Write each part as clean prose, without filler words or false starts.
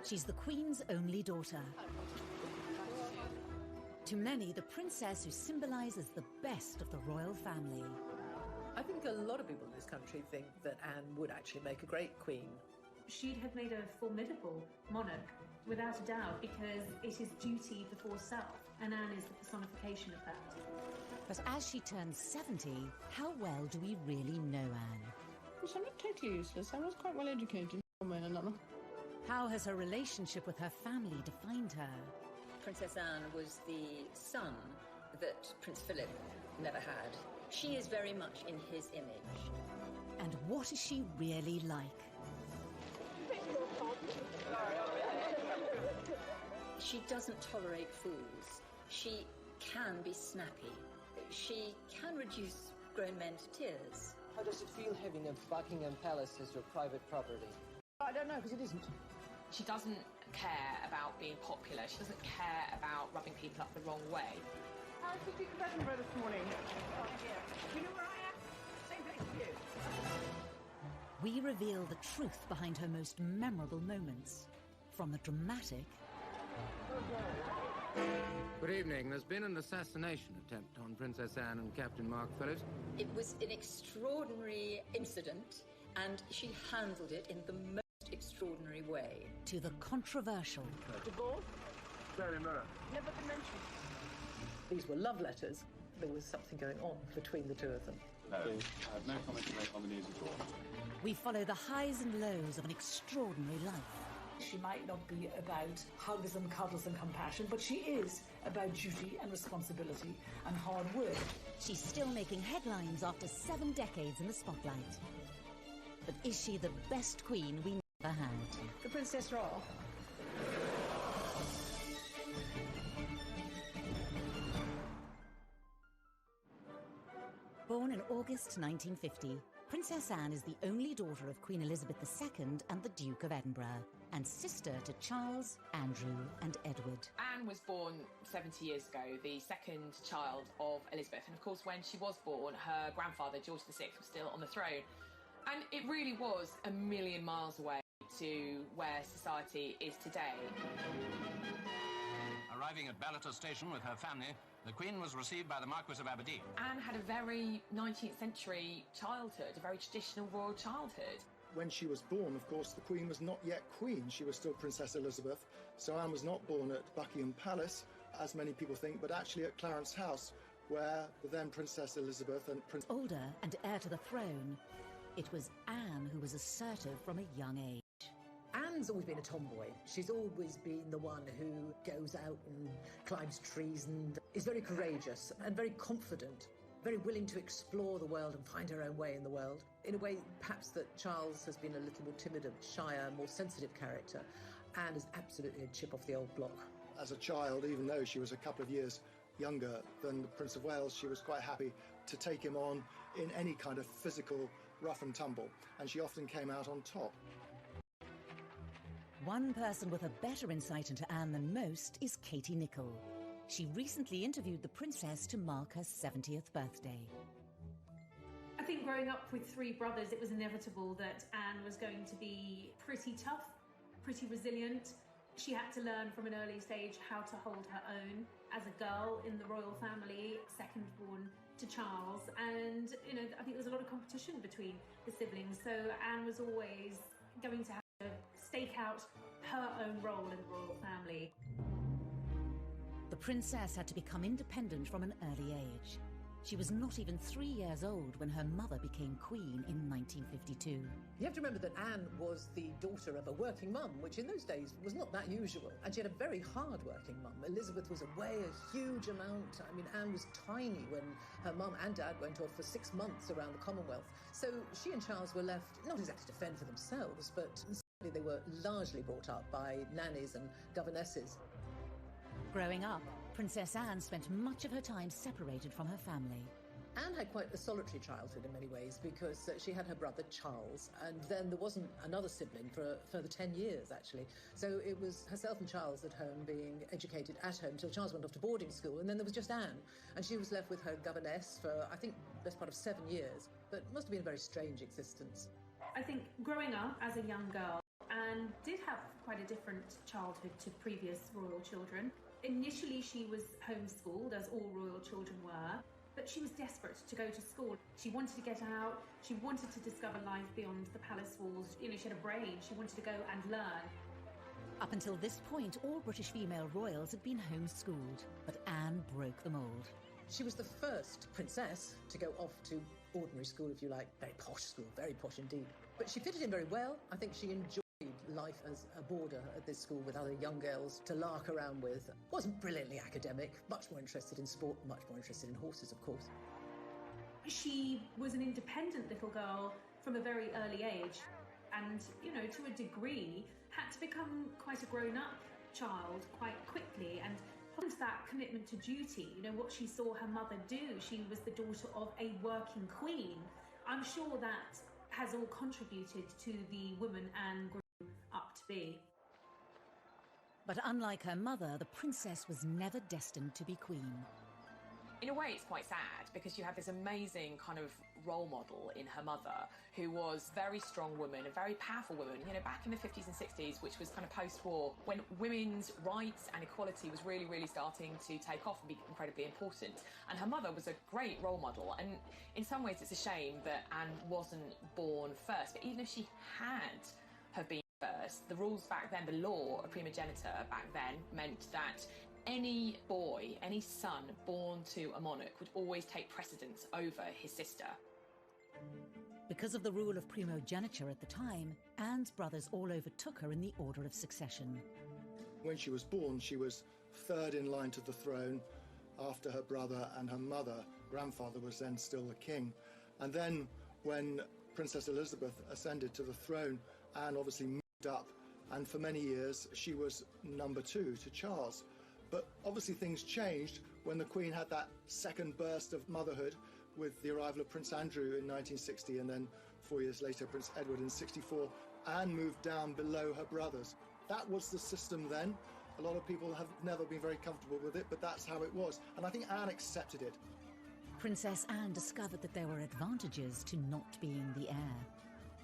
She's the Queen's only daughter. To many, the princess who symbolises the best of the royal family. I think a lot of people in this country think that Anne would actually make a great queen. She'd have made a formidable monarch, without a doubt, because it is duty before self, and Anne is the personification of that. But as she turns 70, how well do we really know Anne? Well, I'm not totally useless. I was quite well educated, one way or another. How has her relationship with her family defined her? Princess Anne was the son that Prince Philip never had. She is very much in his image. And what is she really like? She doesn't tolerate fools. She can be snappy. She can reduce grown men to tears. How does it feel having a Buckingham Palace as your private property? I don't know, because it isn't. She doesn't care about being popular. She doesn't care about rubbing people up the wrong way. How's the Duke of Edinburgh this morning? Oh, dear. Do you know where I am? Same place as you. We reveal the truth behind her most memorable moments. From the dramatic... Good evening. There's been an assassination attempt on Princess Anne and Captain Mark Phillips. It was an extraordinary incident, and she handled it in the most extraordinary way. To the controversial. Divorce? Very mirror. Never been mentioned. These were love letters. There was something going on between the two of them. No, I have no comment to make on the news at all. We follow the highs and lows of an extraordinary life. She might not be about hugs and cuddles and compassion, but she is about duty and responsibility and hard work. She's still making headlines after 7 decades in the spotlight. But is she the best queen we never had? The Princess Royal. Born in August 1950, Princess Anne is the only daughter of Queen Elizabeth II and the Duke of Edinburgh, and sister to Charles, Andrew and Edward. Anne was born 70 years ago, the second child of Elizabeth. And of course, when she was born, her grandfather, George VI, was still on the throne. And it really was a million miles away to where society is today. Arriving at Ballater Station with her family, the Queen was received by the Marquis of Aberdeen. Anne had a very 19th century childhood, a very traditional royal childhood. When she was born, of course, the Queen was not yet Queen. She was still Princess Elizabeth. So Anne was not born at Buckingham Palace, as many people think, but actually at Clarence House, where the then Princess Elizabeth and Prince... Older and heir to the throne, it was Anne who was assertive from a young age. Anne's always been a tomboy. She's always been the one who goes out and climbs trees and is very courageous and very confident, very willing to explore the world and find her own way in the world. In a way, perhaps that Charles has been a little more timid, shyer, more sensitive character. Anne is absolutely a chip off the old block. As a child, even though she was a couple of years younger than the Prince of Wales, she was quite happy to take him on in any kind of physical rough and tumble, and she often came out on top. One person with a better insight into Anne than most is Katie Nicholl. She recently interviewed the princess to mark her 70th birthday. I think growing up with 3 brothers, it was inevitable that Anne was going to be pretty tough, pretty resilient. She had to learn from an early stage how to hold her own as a girl in the royal family, second born to Charles. And, I think there was a lot of competition between the siblings. So Anne was always going to have to stake out her own role in the royal family. The princess had to become independent from an early age. She was not even 3 years old when her mother became queen in 1952. You have to remember that Anne was the daughter of a working mum, which in those days was not that usual. And she had a very hard-working mum. Elizabeth was away a huge amount. I mean, Anne was tiny when her mum and dad went off for 6 months around the Commonwealth. So she and Charles were left not exactly to fend for themselves, but certainly they were largely brought up by nannies and governesses. Growing up, Princess Anne spent much of her time separated from her family. Anne had quite a solitary childhood in many ways because she had her brother Charles, and then there wasn't another sibling for a further 10 years, actually. So it was herself and Charles at home being educated at home until Charles went off to boarding school, and then there was just Anne. And she was left with her governess for, I think, the best part of 7 years. But it must have been a very strange existence. I think growing up as a young girl, Anne did have quite a different childhood to previous royal children. Initially, she was homeschooled, as all royal children were, but she was desperate to go to school. She wanted to get out, she wanted to discover life beyond the palace walls. You know, she had a brain, she wanted to go and learn. Up until this point, all British female royals had been homeschooled, but Anne broke the mould. She was the first princess to go off to ordinary school, if you like. Very posh school, very posh indeed. But she fitted in very well. I think she enjoyed life as a boarder at this school with other young girls to lark around with. Wasn't brilliantly academic, much more interested in sport, much more interested in horses, of course. She was an independent little girl from a very early age and, you know, to a degree, had to become quite a grown-up child quite quickly and that commitment to duty, you know, what she saw her mother do. She was the daughter of a working queen. I'm sure that has all contributed to the woman Anne grew up to be. But unlike her mother, the princess was never destined to be queen. In a way, it's quite sad because you have this amazing kind of role model in her mother who was a very strong woman, a very powerful woman, you know, back in the 50s and 60s, which was kind of post-war, when women's rights and equality was really, really starting to take off and be incredibly important. And her mother was a great role model. And in some ways, it's a shame that Anne wasn't born first. But even if she had have been first, the rules back then, the law of primogeniture back then meant that any boy, any son born to a monarch would always take precedence over his sister. Because of the rule of primogeniture at the time, Anne's brothers all overtook her in the order of succession. When she was born, she was third in line to the throne after her brother and her mother. Grandfather was then still the king. And then when Princess Elizabeth ascended to the throne, Anne obviously moved up, and for many years she was number 2 to Charles. But obviously things changed when the Queen had that second burst of motherhood with the arrival of Prince Andrew in 1960, and then 4 years later Prince Edward in 64. Anne moved down below her brothers. That was the system then. A lot of people have never been very comfortable with it, but that's how it was. And I think Anne accepted it. Princess Anne discovered that there were advantages to not being the heir.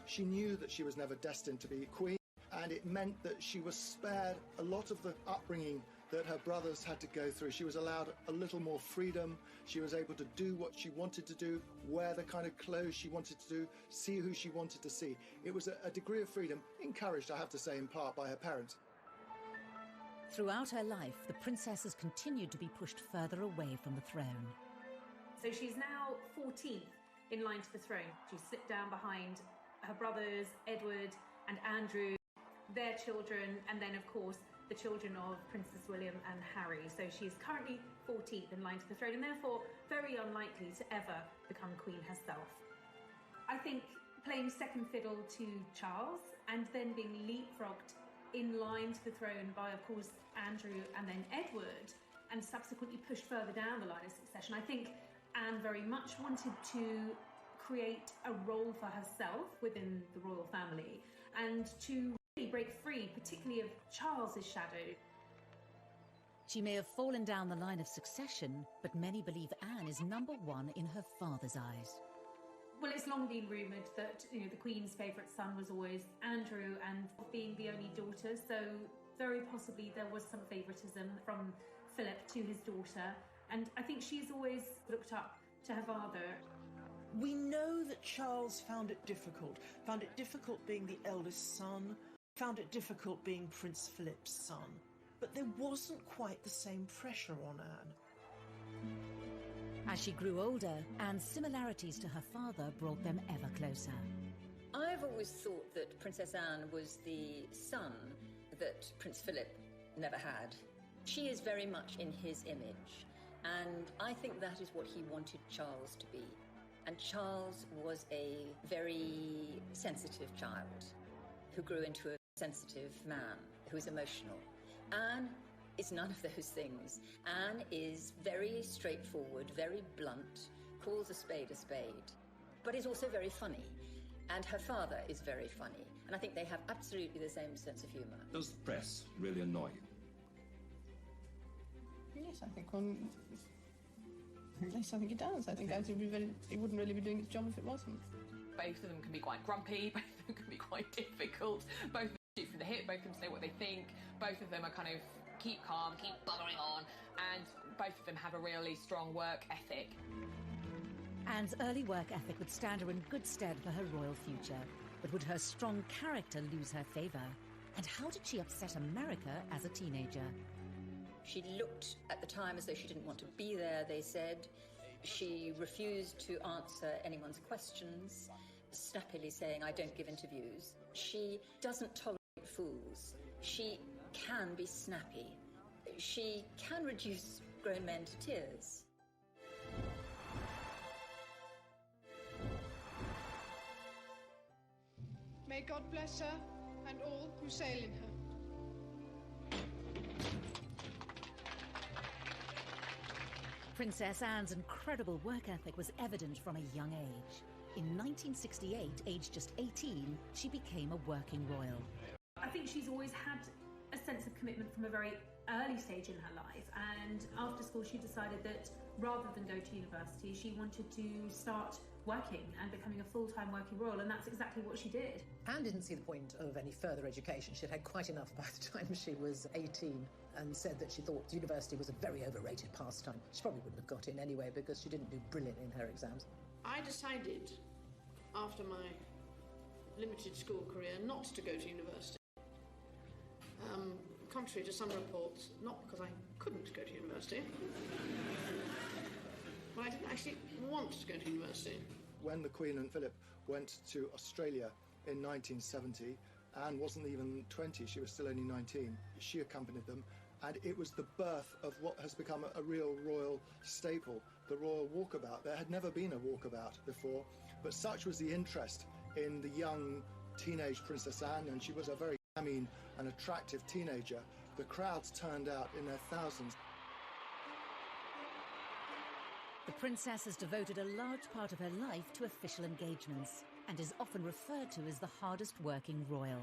She knew that she was never destined to be queen, and it meant that she was spared a lot of the upbringing that her brothers had to go through. She was allowed a little more freedom. She was able to do what she wanted to do, wear the kind of clothes she wanted to do, see who she wanted to see. It was a degree of freedom, encouraged, I have to say, in part by her parents. Throughout her life, the princess has continued to be pushed further away from the throne. So she's now 14th in line to the throne. She slipped down behind her brothers, Edward and Andrew, their children, and then, of course, the children of Princes William and Harry. So she's currently 14th in line to the throne and therefore very unlikely to ever become queen herself. I think playing second fiddle to Charles and then being leapfrogged in line to the throne by, of course, Andrew and then Edward, and subsequently pushed further down the line of succession, I think Anne very much wanted to create a role for herself within the royal family and to break free, particularly of Charles's shadow. She may have fallen down the line of succession, but many believe Anne is number 1 in her father's eyes. Well, it's long been rumoured that, you know, the Queen's favourite son was always Andrew, and being the only daughter, so very possibly there was some favouritism from Philip to his daughter, and I think she's always looked up to her father. We know that Charles found it difficult being the eldest son, found it difficult being Prince Philip's son, but there wasn't quite the same pressure on Anne. As she grew older, Anne's similarities to her father brought them ever closer. I've always thought that Princess Anne was the son that Prince Philip never had. She is very much in his image, and I think that is what he wanted Charles to be. And Charles was a very sensitive child who grew into a sensitive man who is emotional. Anne is none of those things. Anne is very straightforward, very blunt, calls a spade, but is also very funny. And her father is very funny. And I think they have absolutely the same sense of humour. Does the press really annoy you? Yes, I think yes, I think it does. I think it wouldn't really be doing its job if it wasn't. Both of them can be quite grumpy, both quite difficult. Both of them shoot from the hip, both of them say what they think, both of them are kind of keep calm, keep buggering on, and both of them have a really strong work ethic. Anne's early work ethic would stand her in good stead for her royal future, but would her strong character lose her favour? And how did she upset America as a teenager? She looked at the time as though she didn't want to be there, they said. She refused to answer anyone's questions, snappily saying, I don't give interviews. She doesn't tolerate fools. She can be snappy. She can reduce grown men to tears. May God bless her and all who sail in her. Princess Anne's incredible work ethic was evident from a young age. In 1968, aged just 18, she became a working royal. I think she's always had a sense of commitment from a very early stage in her life, and after school she decided that rather than go to university, she wanted to start working and becoming a full-time working royal, and that's exactly what she did. Anne didn't see the point of any further education. She'd had quite enough by the time she was 18, and said that she thought university was a very overrated pastime. She probably wouldn't have got in anyway because she didn't do brilliant in her exams. I decided, after my limited school career, not to go to university. Contrary to some reports, not because I couldn't go to university, but I didn't actually want to go to university. When the Queen and Philip went to Australia in 1970, Anne wasn't even 20, she was still only 19. She accompanied them, and it was the birth of what has become a real royal staple, the royal walkabout. There had never been a walkabout before, but such was the interest in the young teenage Princess Anne, and she was a very an attractive teenager. The crowds turned out in their thousands. The princess has devoted a large part of her life to official engagements and is often referred to as the hardest working royal.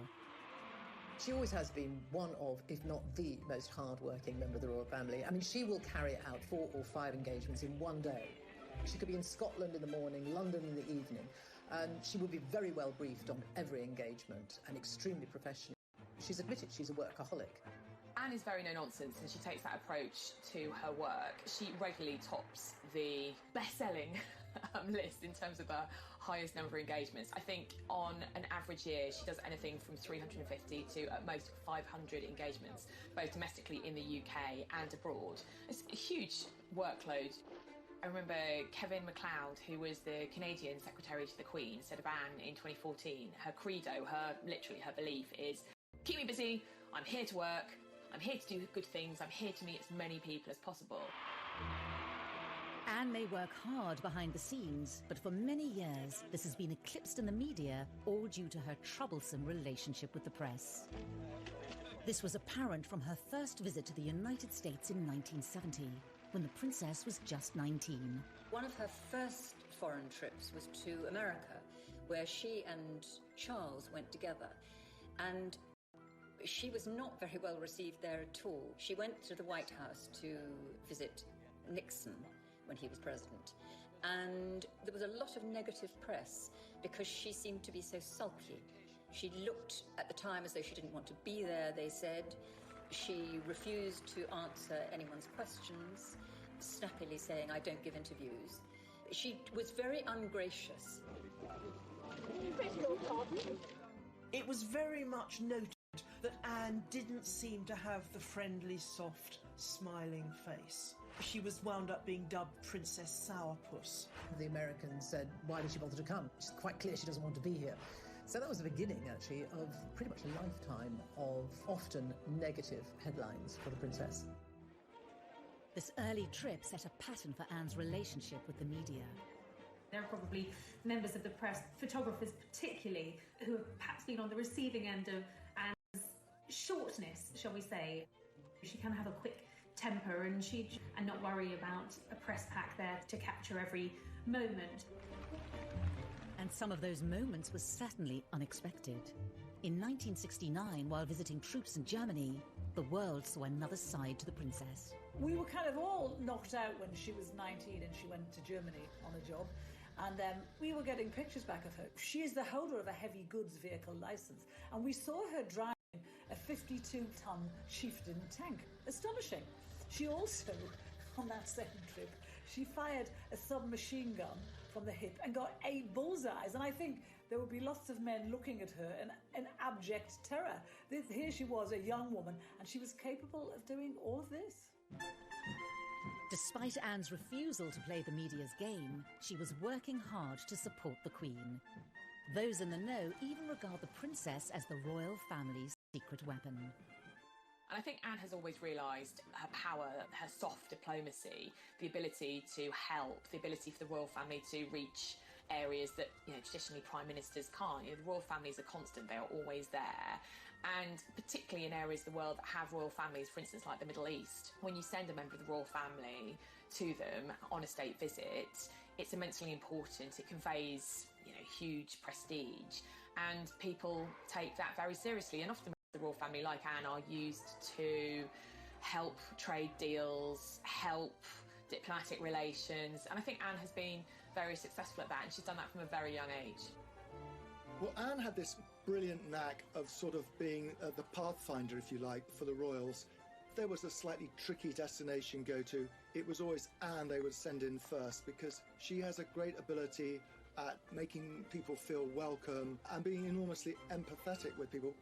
She always has been one of, if not the most hard-working member of the royal family. I mean, she will carry out 4 or 5 engagements in one day. She could be in Scotland in the morning, London in the evening, and she will be very well briefed on every engagement and extremely professional. She's admitted she's a workaholic. Anne is very no-nonsense, and she takes that approach to her work. She regularly tops the best-selling list in terms of the highest number of engagements. I think on an average year, she does anything from 350 to at most 500 engagements, both domestically in the UK and abroad. It's a huge workload. I remember Kevin MacLeod, who was the Canadian Secretary to the Queen, said of Anne in 2014, her credo, her belief is, keep me busy, I'm here to work, I'm here to do good things, I'm here to meet as many people as possible. Anne may work hard behind the scenes, but for many years this has been eclipsed in the media, all due to her troublesome relationship with the press. This was apparent from her first visit to the United States in 1970, when the princess was just 19. One of her first foreign trips was to America, where she and Charles went together, and she was not very well received there at all. She went to the White House to visit Nixon when he was president, and there was a lot of negative press because she seemed to be so sulky. She looked at the time as though she didn't want to be there, they said. She refused to answer anyone's questions, snappily saying, I don't give interviews. She was very ungracious. It was very much noted that Anne didn't seem to have the friendly, soft, smiling face. She was wound up being dubbed Princess Sourpuss. The Americans said, why did she bother to come? It's quite clear she doesn't want to be here. So that was the beginning, actually, of pretty much a lifetime of often negative headlines for the princess. This early trip set a pattern for Anne's relationship with the media. There are probably members of the press, photographers particularly, who have perhaps been on the receiving end of Anne's shortness, shall we say. She can have a quick temper and not worry about a press pack there to capture every moment. And some of those moments were certainly unexpected. In 1969, while visiting troops in Germany, the world saw another side to the princess. We were kind of all knocked out when she was 19 and she went to Germany on a job. And we were getting pictures back of her. She is the holder of a heavy goods vehicle licence, and we saw her driving a 52-ton Chieftain tank. Astonishing. She also, on that same trip, she fired a submachine gun from the hip and got 8 bullseyes. And I think there would be lots of men looking at her in abject terror. Here she was, a young woman, and she was capable of doing all of this. Despite Anne's refusal to play the media's game, she was working hard to support the Queen. Those in the know even regard the princess as the royal family's secret weapon. And I think Anne has always realised her power, her soft diplomacy, the ability to help, the ability for the royal family to reach areas that, traditionally prime ministers can't. The royal family is a constant, they are always there. And particularly in areas of the world that have royal families, for instance, like the Middle East, when you send a member of the royal family to them on a state visit, it's immensely important. It conveys, huge prestige, and people take that very seriously. And often the royal family, like Anne, are used to help trade deals, help diplomatic relations, and I think Anne has been very successful at that, and she's done that from a very young age. Well, Anne had this brilliant knack of sort of being the pathfinder, if you like, for the royals. If there was a slightly tricky destination go to, it was always Anne they would send in first, because she has a great ability at making people feel welcome and being enormously empathetic with people.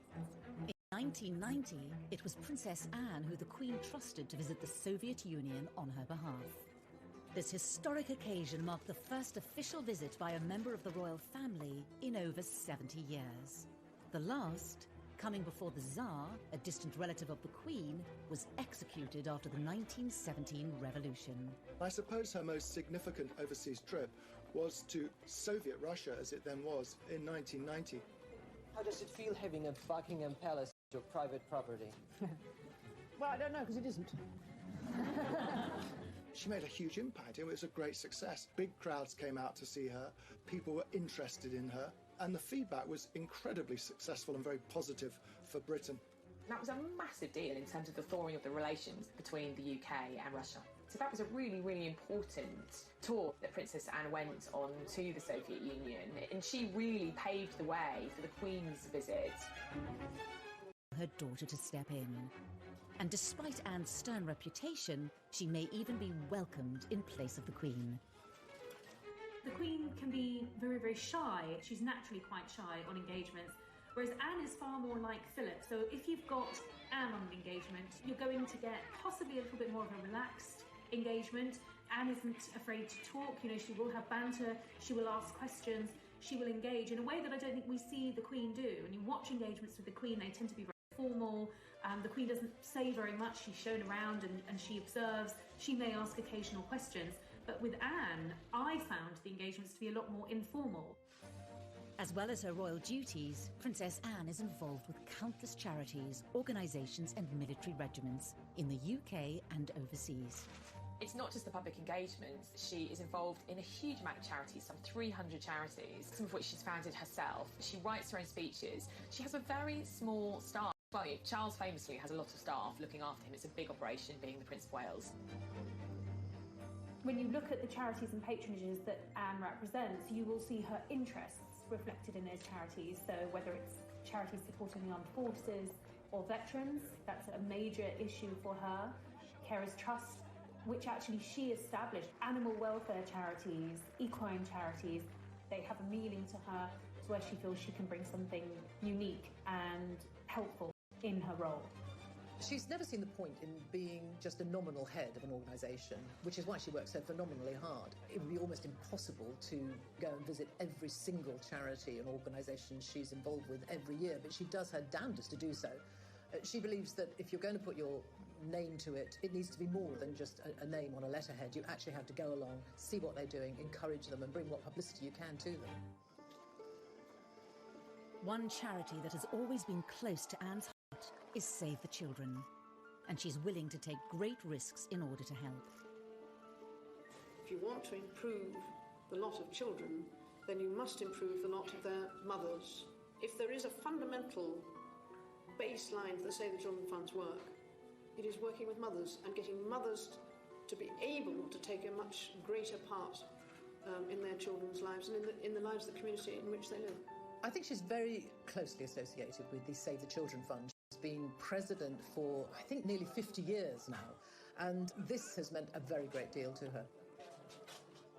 In 1990, it was Princess Anne who the Queen trusted to visit the Soviet Union on her behalf. This historic occasion marked the first official visit by a member of the royal family in over 70 years. The last, coming before the Tsar, a distant relative of the Queen, was executed after the 1917 revolution. I suppose her most significant overseas trip was to Soviet Russia, as it then was, in 1990. How does it feel having a Buckingham Palace as your private property? Well, I don't know, because it isn't. She made a huge impact. It was a great success. Big crowds came out to see her. People were interested in her. And the feedback was incredibly successful and very positive for Britain. That was a massive deal in terms of the thawing of the relations between the UK and Russia. So that was a really, really important tour that Princess Anne went on to the Soviet Union, and she really paved the way for the Queen's visit. Her daughter to step in. And despite Anne's stern reputation, she may even be welcomed in place of the Queen. The Queen can be very, very shy. She's naturally quite shy on engagements, whereas Anne is far more like Philip. So if you've got Anne on an engagement, you're going to get possibly a little bit more of a relaxed engagement. Anne isn't afraid to talk, she will have banter, she will ask questions, she will engage in a way that I don't think we see the Queen do. When you watch engagements with the Queen, they tend to be very formal. The Queen doesn't say very much. She's shown around and she observes. She may ask occasional questions. But with Anne, I found the engagements to be a lot more informal. As well as her royal duties, Princess Anne is involved with countless charities, organisations and military regiments in the UK and overseas. It's not just the public engagements. She is involved in a huge amount of charities, some 300 charities, some of which she's founded herself. She writes her own speeches. She has a very small staff. Well, Charles famously has a lot of staff looking after him. It's a big operation, being the Prince of Wales. When you look at the charities and patronages that Anne represents, you will see her interests reflected in those charities. So whether it's charities supporting the armed forces or veterans, that's a major issue for her. Carers Trust, which actually she established. Animal welfare charities, equine charities, they have a meaning to her, to where she feels she can bring something unique and helpful in her role. She's never seen the point in being just a nominal head of an organisation, which is why she works so phenomenally hard. It would be almost impossible to go and visit every single charity and organisation she's involved with every year, but she does her damnedest to do so. She believes that if you're going to put your name to it, it needs to be more than just a name on a letterhead. You actually have to go along, see what they're doing, encourage them and bring what publicity you can to them. One charity that has always been close to Anne's heart is Save the Children, and she's willing to take great risks in order to help. If you want to improve the lot of children, then you must improve the lot of their mothers. If there is a fundamental baseline for the Save the Children Fund's work, it is working with mothers and getting mothers to be able to take a much greater part in their children's lives and in the lives of the community in which they live. I think she's very closely associated with the Save the Children Fund. She's been president for, I think, nearly 50 years now, and this has meant a very great deal to her.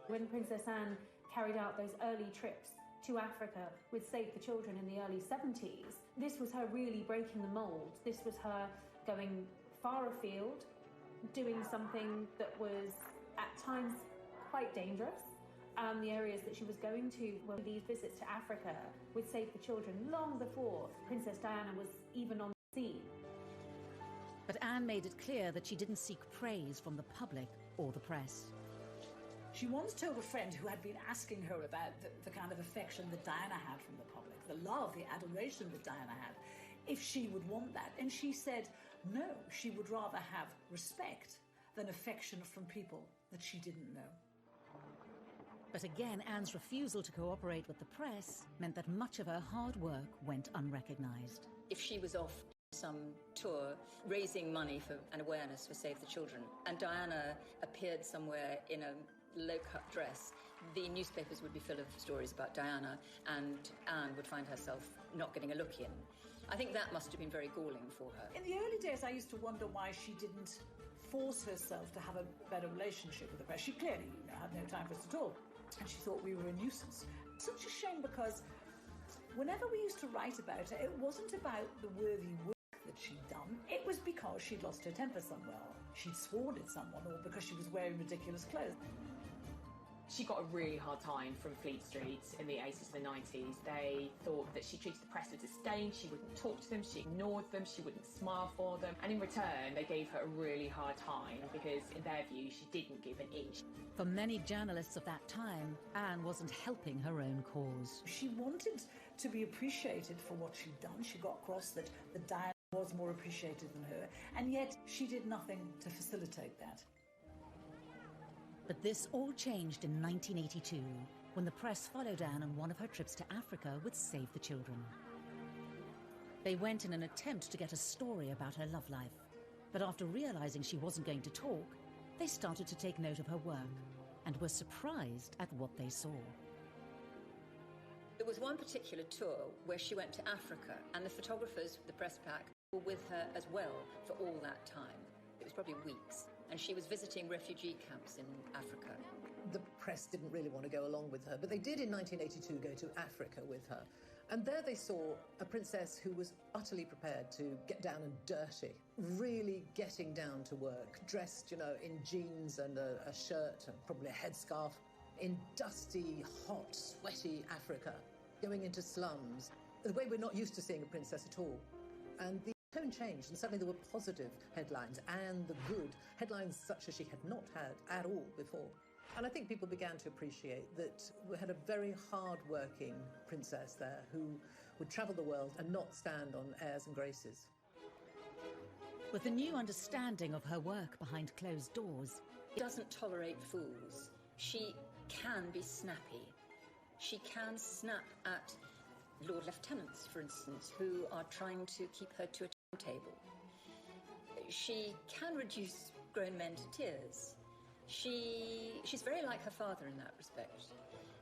When Princess Anne carried out those early trips to Africa with Save the Children in the early 70s, this was her really breaking the mould. This was her going far afield, doing something that was at times quite dangerous. The areas that she was going to were these visits to Africa with Save the Children long before Princess Diana was even on the scene. But Anne made it clear that she didn't seek praise from the public or the press. She once told a friend who had been asking her about the kind of affection that Diana had from the public, the love, the adoration that Diana had, if she would want that. And she said, no, she would rather have respect than affection from people that she didn't know. But again, Anne's refusal to cooperate with the press meant that much of her hard work went unrecognised. If she was off some tour raising money for an awareness for Save the Children, and Diana appeared somewhere in a low-cut dress, the newspapers would be full of stories about Diana, and Anne would find herself not getting a look in. I think that must have been very galling for her. In the early days, I used to wonder why she didn't force herself to have a better relationship with the press. She clearly had no time for us at all, and she thought we were a nuisance. Such a shame, because whenever we used to write about her, it wasn't about the worthy work that she'd done. It was because she'd lost her temper somewhere, she'd sworn at someone, or because she was wearing ridiculous clothes. She got a really hard time from Fleet Street in the 80s and the 90s. They thought that she treated the press with disdain, she wouldn't talk to them, she ignored them, she wouldn't smile for them. And in return, they gave her a really hard time because, in their view, she didn't give an inch. For many journalists of that time, Anne wasn't helping her own cause. She wanted to be appreciated for what she'd done. She got across that Diana was more appreciated than her, and yet she did nothing to facilitate that. But this all changed in 1982, when the press followed Anne on one of her trips to Africa with Save the Children. They went in an attempt to get a story about her love life, but after realising she wasn't going to talk, they started to take note of her work and were surprised at what they saw. There was one particular tour where she went to Africa, and the photographers, the press pack, were with her as well for all that time. It was probably weeks. And she was visiting refugee camps in Africa. The press didn't really want to go along with her, but they did in 1982 go to Africa with her. And there they saw a princess who was utterly prepared to get down and dirty, really getting down to work, dressed, in jeans and a shirt and probably a headscarf, in dusty, hot, sweaty Africa, going into slums, the way we're not used to seeing a princess at all. And the tone changed, and suddenly there were positive headlines, and the good headlines such as she had not had at all before. And I think people began to appreciate that we had a very hard-working princess there who would travel the world and not stand on airs and graces. With a new understanding of her work behind closed doors, she doesn't tolerate fools. She can be snappy. She can snap at Lord Lieutenants, for instance, who are trying to keep her to a table. She can reduce grown men to tears. She's very like her father in that respect.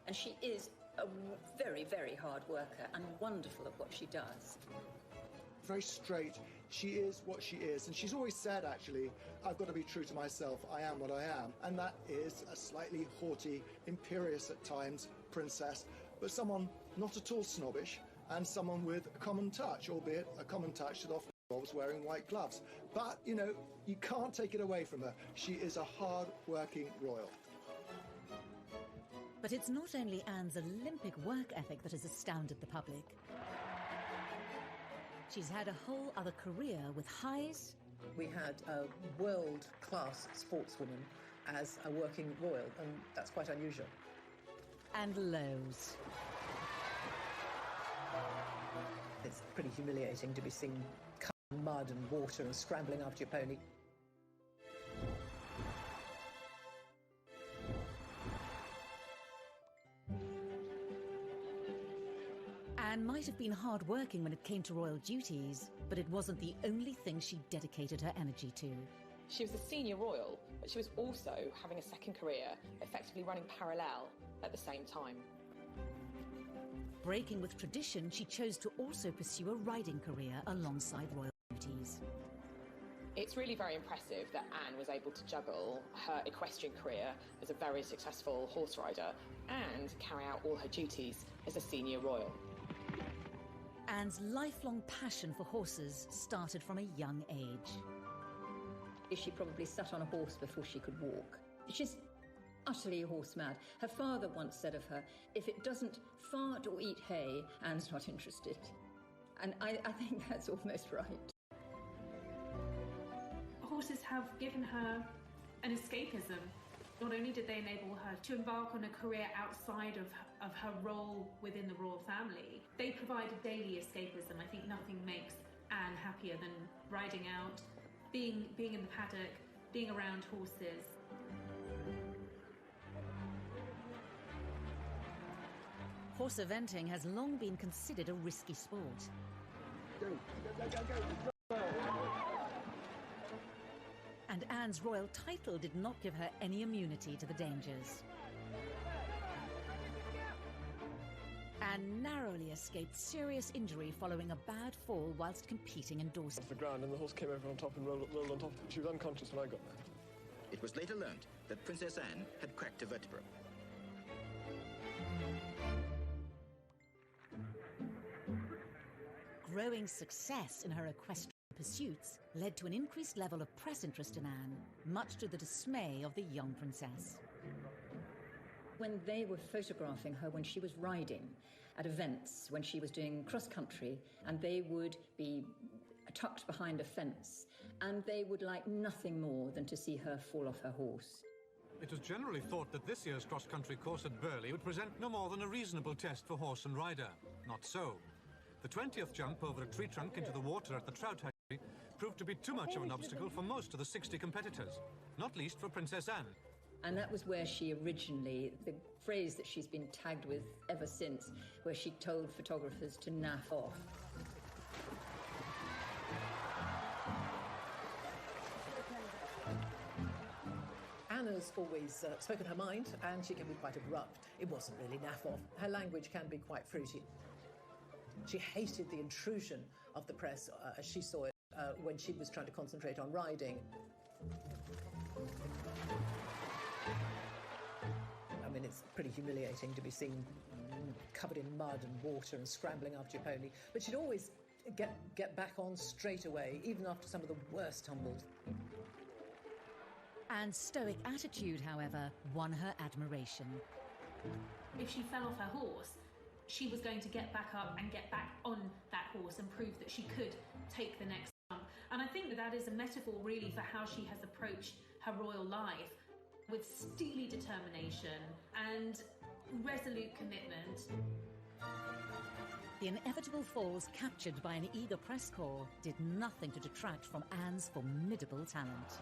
And she is a very, very hard worker and wonderful at what she does. Very straight. She is what she is. And she's always said, actually, I've got to be true to myself. I am what I am. And that is a slightly haughty, imperious at times princess, but someone not at all snobbish, and someone with a common touch, albeit a common touch that often involves wearing white gloves. But, you can't take it away from her. She is a hard-working royal. But it's not only Anne's Olympic work ethic that has astounded the public. She's had a whole other career with highs. We had a world-class sportswoman as a working royal, and that's quite unusual. And lows. It's pretty humiliating to be seen covered in mud and water and scrambling after your pony. Anne might have been hard-working when it came to royal duties, but it wasn't the only thing she dedicated her energy to. She was a senior royal, but she was also having a second career, effectively running parallel at the same time. Breaking with tradition, she chose to also pursue a riding career alongside royal duties. It's really very impressive that Anne was able to juggle her equestrian career as a very successful horse rider and carry out all her duties as a senior royal. Anne's lifelong passion for horses started from a young age. She probably sat on a horse before she could walk. She's utterly horse mad. Her father once said of her, if it doesn't fart or eat hay, Anne's not interested. And I think that's almost right. Horses have given her an escapism. Not only did they enable her to embark on a career outside of her role within the royal family, they provided daily escapism. I think nothing makes Anne happier than riding out, being in the paddock, being around horses. Horse eventing has long been considered a risky sport. And Anne's royal title did not give her any immunity to the dangers. Anne narrowly escaped serious injury following a bad fall whilst competing in Dorset. Off the ground, and the horse came over on top and rolled on top. She was unconscious when I got there. It was later learnt that Princess Anne had cracked a vertebra. Growing success in her equestrian pursuits led to an increased level of press interest in Anne, much to the dismay of the young princess. When they were photographing her when she was riding at events, when she was doing cross-country, and they would be tucked behind a fence, and they would like nothing more than to see her fall off her horse. It was generally thought that this year's cross-country course at Burghley would present no more than a reasonable test for horse and rider. Not so. The 20th jump over a tree trunk into the water at the Trout Hatchery proved to be too much of an obstacle for most of the 60 competitors, not least for Princess Anne. And that was where she originally, the phrase that she's been tagged with ever since, where she told photographers to naff off. Anna's always spoken her mind, and she can be quite abrupt. It wasn't really naff off. Her language can be quite fruity. She hated the intrusion of the press, as she saw it, when she was trying to concentrate on riding. I mean, it's pretty humiliating to be seen covered in mud and water and scrambling after your pony. But she'd always get back on straight away, even after some of the worst tumbles. Anne's stoic attitude, however, won her admiration. If she fell off her horse, she was going to get back up and get back on that horse and prove that she could take the next jump. And I think that is a metaphor really for how she has approached her royal life, with steely determination and resolute commitment. The inevitable falls captured by an eager press corps did nothing to detract from Anne's formidable talent.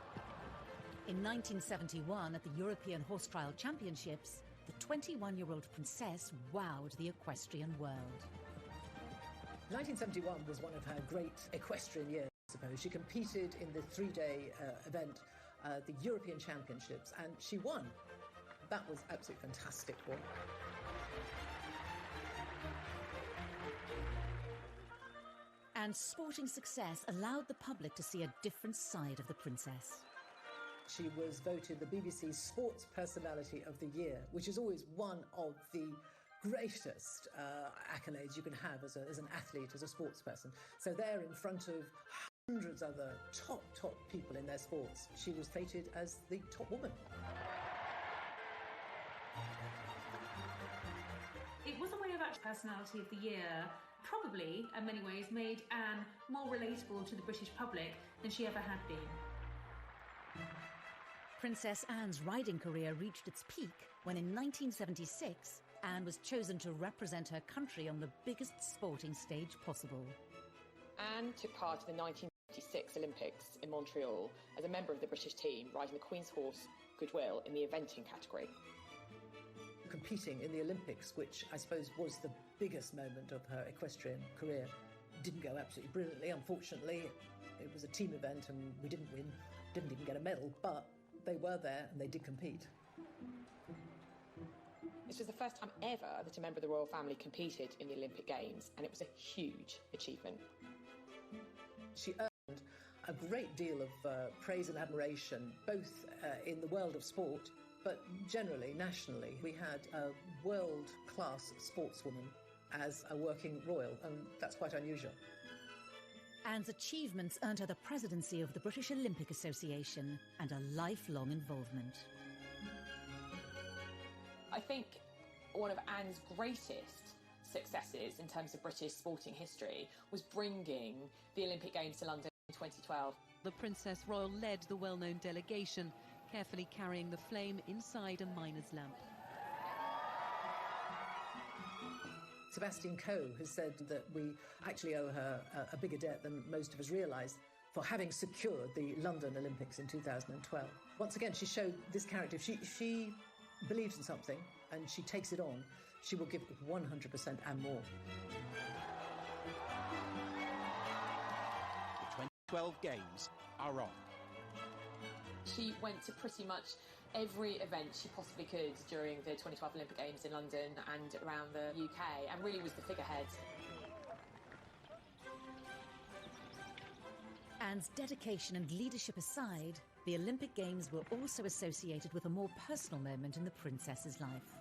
In 1971, at the European Horse Trial Championships, the 21-year-old princess wowed the equestrian world. 1971 was one of her great equestrian years, I suppose. She competed in the three-day event, the European Championships, and she won. That was absolutely fantastic for her. And sporting success allowed the public to see a different side of the princess. She was voted the BBC Sports Personality of the Year, which is always one of the greatest accolades you can have as an athlete, as a sports person. So there, in front of hundreds of other top people in their sports, she was fated as the top woman. It was a way of actual Personality of the Year, probably, in many ways, made Anne more relatable to the British public than she ever had been. Princess Anne's riding career reached its peak when in 1976, Anne was chosen to represent her country on the biggest sporting stage possible. Anne took part in the 1956 Olympics in Montreal as a member of the British team, riding the Queen's horse, Goodwill, in the eventing category. Competing in the Olympics, which I suppose was the biggest moment of her equestrian career, didn't go absolutely brilliantly, unfortunately. It was a team event and we didn't win, didn't even get a medal, but they were there and they did compete. This was the first time ever that a member of the royal family competed in the Olympic Games, and it was a huge achievement. She earned a great deal of praise and admiration, both in the world of sport, but generally, nationally. We had a world-class sportswoman as a working royal, and that's quite unusual. Anne's achievements earned her the presidency of the British Olympic Association and a lifelong involvement. I think one of Anne's greatest successes in terms of British sporting history was bringing the Olympic Games to London in 2012. The Princess Royal led the well-known delegation, carefully carrying the flame inside a miner's lamp. Sebastian Coe has said that we actually owe her a bigger debt than most of us realise for having secured the London Olympics in 2012. Once again, she showed this character. If she believes in something and she takes it on, she will give 100% and more. The 2012 Games are on. She went to pretty much every event she possibly could during the 2012 Olympic Games in London and around the UK, and really was the figurehead. Anne's dedication and leadership aside, the Olympic Games were also associated with a more personal moment in the princess's life.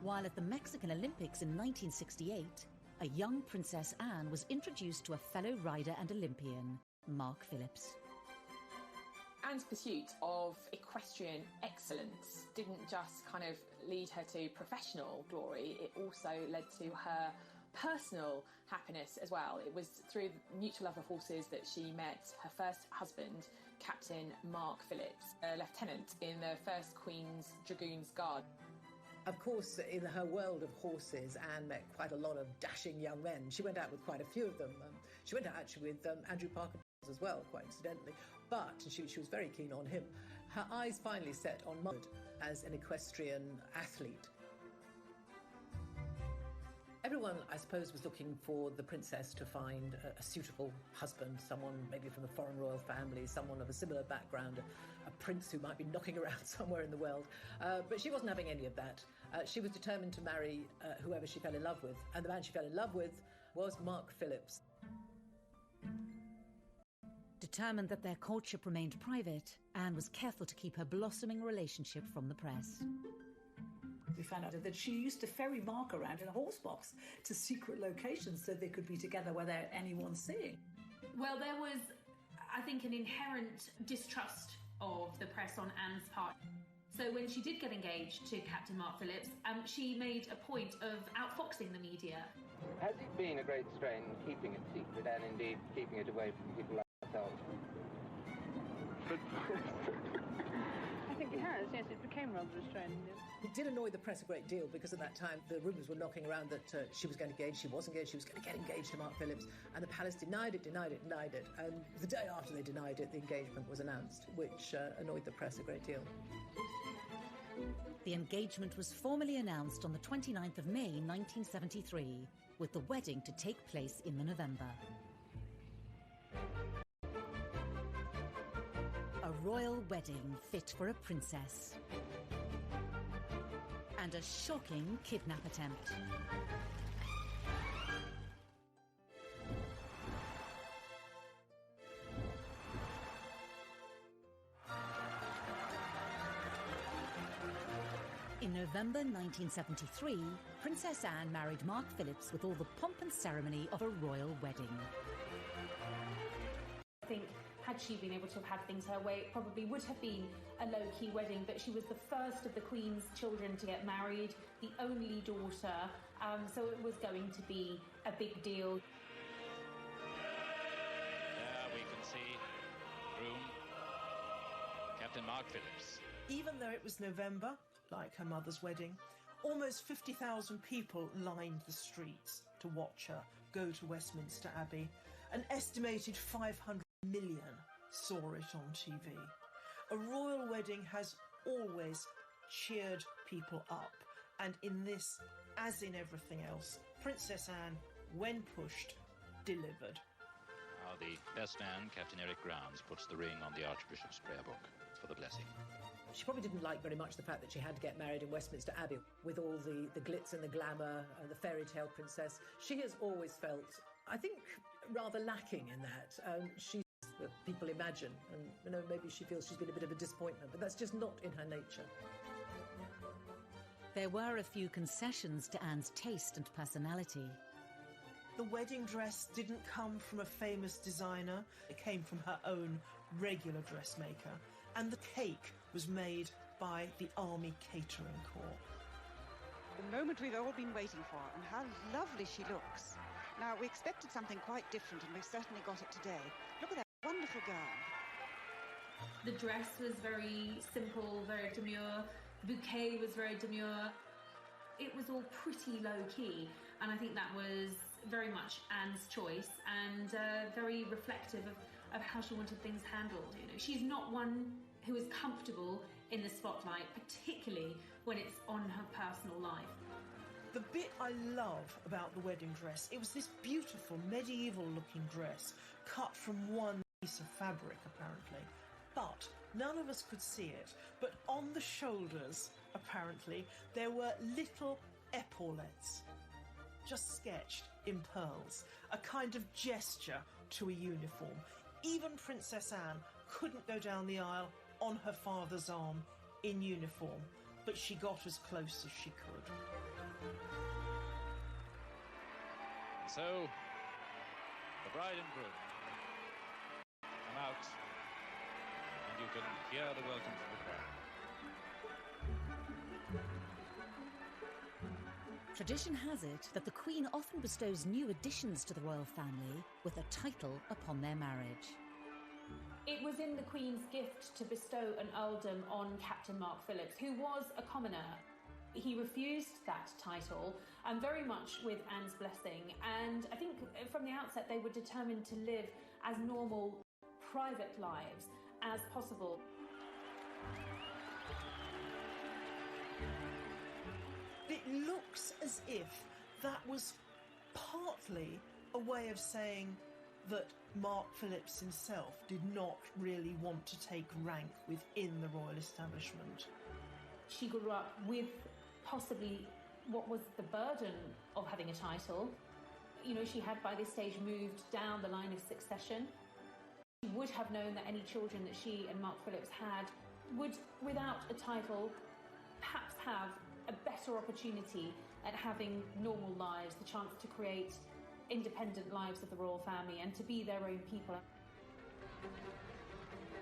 While at the Mexican Olympics in 1968, a young Princess Anne was introduced to a fellow rider and Olympian, Mark Phillips. Anne's pursuit of equestrian excellence didn't just kind of lead her to professional glory, it also led to her personal happiness as well. It was through the mutual love of horses that she met her first husband, Captain Mark Phillips, a lieutenant in the 1st Queen's Dragoons Guard. Of course, in her world of horses, Anne met quite a lot of dashing young men. She went out with quite a few of them. She went out actually with Andrew Parker as well, quite incidentally. But she was very keen on him. Her eyes finally set on Mud as an equestrian athlete. Everyone, I suppose, was looking for the princess to find a suitable husband, someone maybe from the foreign royal family, someone of a similar background, a prince who might be knocking around somewhere in the world. But she wasn't having any of that. She was determined to marry whoever she fell in love with. And the man she fell in love with was Mark Phillips. Determined that their courtship remained private, Anne was careful to keep her blossoming relationship from the press. We found out that she used to ferry Mark around in a horse box to secret locations so they could be together without anyone seeing. Well, there was, I think, an inherent distrust of the press on Anne's part. So when she did get engaged to Captain Mark Phillips, she made a point of outfoxing the media. Has it been a great strain keeping it secret and indeed keeping it away from people like ourselves? I think it has, yes, it became rather restrained. It did annoy the press a great deal because at that time the rumours were knocking around that she was going to engage, she was engaged, she was going to get engaged to Mark Phillips, and the palace denied it. And the day after they denied it, the engagement was announced, which annoyed the press a great deal. The engagement was formally announced on the 29th of May 1973, with the wedding to take place in the November. A royal wedding fit for a princess. And a shocking kidnap attempt. In November 1973, Princess Anne married Mark Phillips with all the pomp and ceremony of a royal wedding. I think had she been able to have had things her way, it probably would have been a low-key wedding, but she was the first of the Queen's children to get married, the only daughter, so it was going to be a big deal. There we can see groom Captain Mark Phillips. Even though it was November, like her mother's wedding, almost 50,000 people lined the streets to watch her go to Westminster Abbey. An estimated 500 million saw it on TV. A royal wedding has always cheered people up, and in this, as in everything else, Princess Anne, when pushed, delivered. the best man, Captain Eric Grounds, puts the ring on the Archbishop's prayer book for the blessing. She probably didn't like very much the fact that she had to get married in Westminster Abbey with all the glitz and the glamour and the fairy tale princess. She has always felt, I think, rather lacking in that. She's what people imagine, and maybe she feels she's been a bit of a disappointment, but that's just not in her nature. There were a few concessions to Anne's taste and personality. The wedding dress didn't come from a famous designer. It came from her own regular dressmaker. And the cake was made by the Army Catering Corps. The moment we've all been waiting for, and how lovely she looks. Now, we expected something quite different, and we've certainly got it today. Look at that wonderful gown. The dress was very simple, very demure. The bouquet was very demure. It was all pretty low-key, and I think that was very much Anne's choice and very reflective of how she wanted things handled. She's not one who is comfortable in the spotlight, particularly when it's on her personal life. The bit I love about the wedding dress, it was this beautiful medieval-looking dress cut from one piece of fabric, apparently. But none of us could see it. But on the shoulders, apparently, there were little epaulettes, just sketched in pearls, a kind of gesture to a uniform. Even Princess Anne couldn't go down the aisle on her father's arm in uniform, but she got as close as she could. So, the bride and groom come out, and you can hear the welcome from the crowd. Tradition has it that the Queen often bestows new additions to the royal family with a title upon their marriage. It was in the Queen's gift to bestow an earldom on Captain Mark Phillips, who was a commoner. He refused that title, and very much with Anne's blessing. And I think from the outset they were determined to live as normal, private lives as possible. It looks as if that was partly a way of saying that Mark Phillips himself did not really want to take rank within the royal establishment. She grew up with possibly what was the burden of having a title. She had by this stage moved down the line of succession. She would have known that any children that she and Mark Phillips had would, without a title, perhaps have a better opportunity at having normal lives, the chance to create independent lives of the royal family and to be their own people.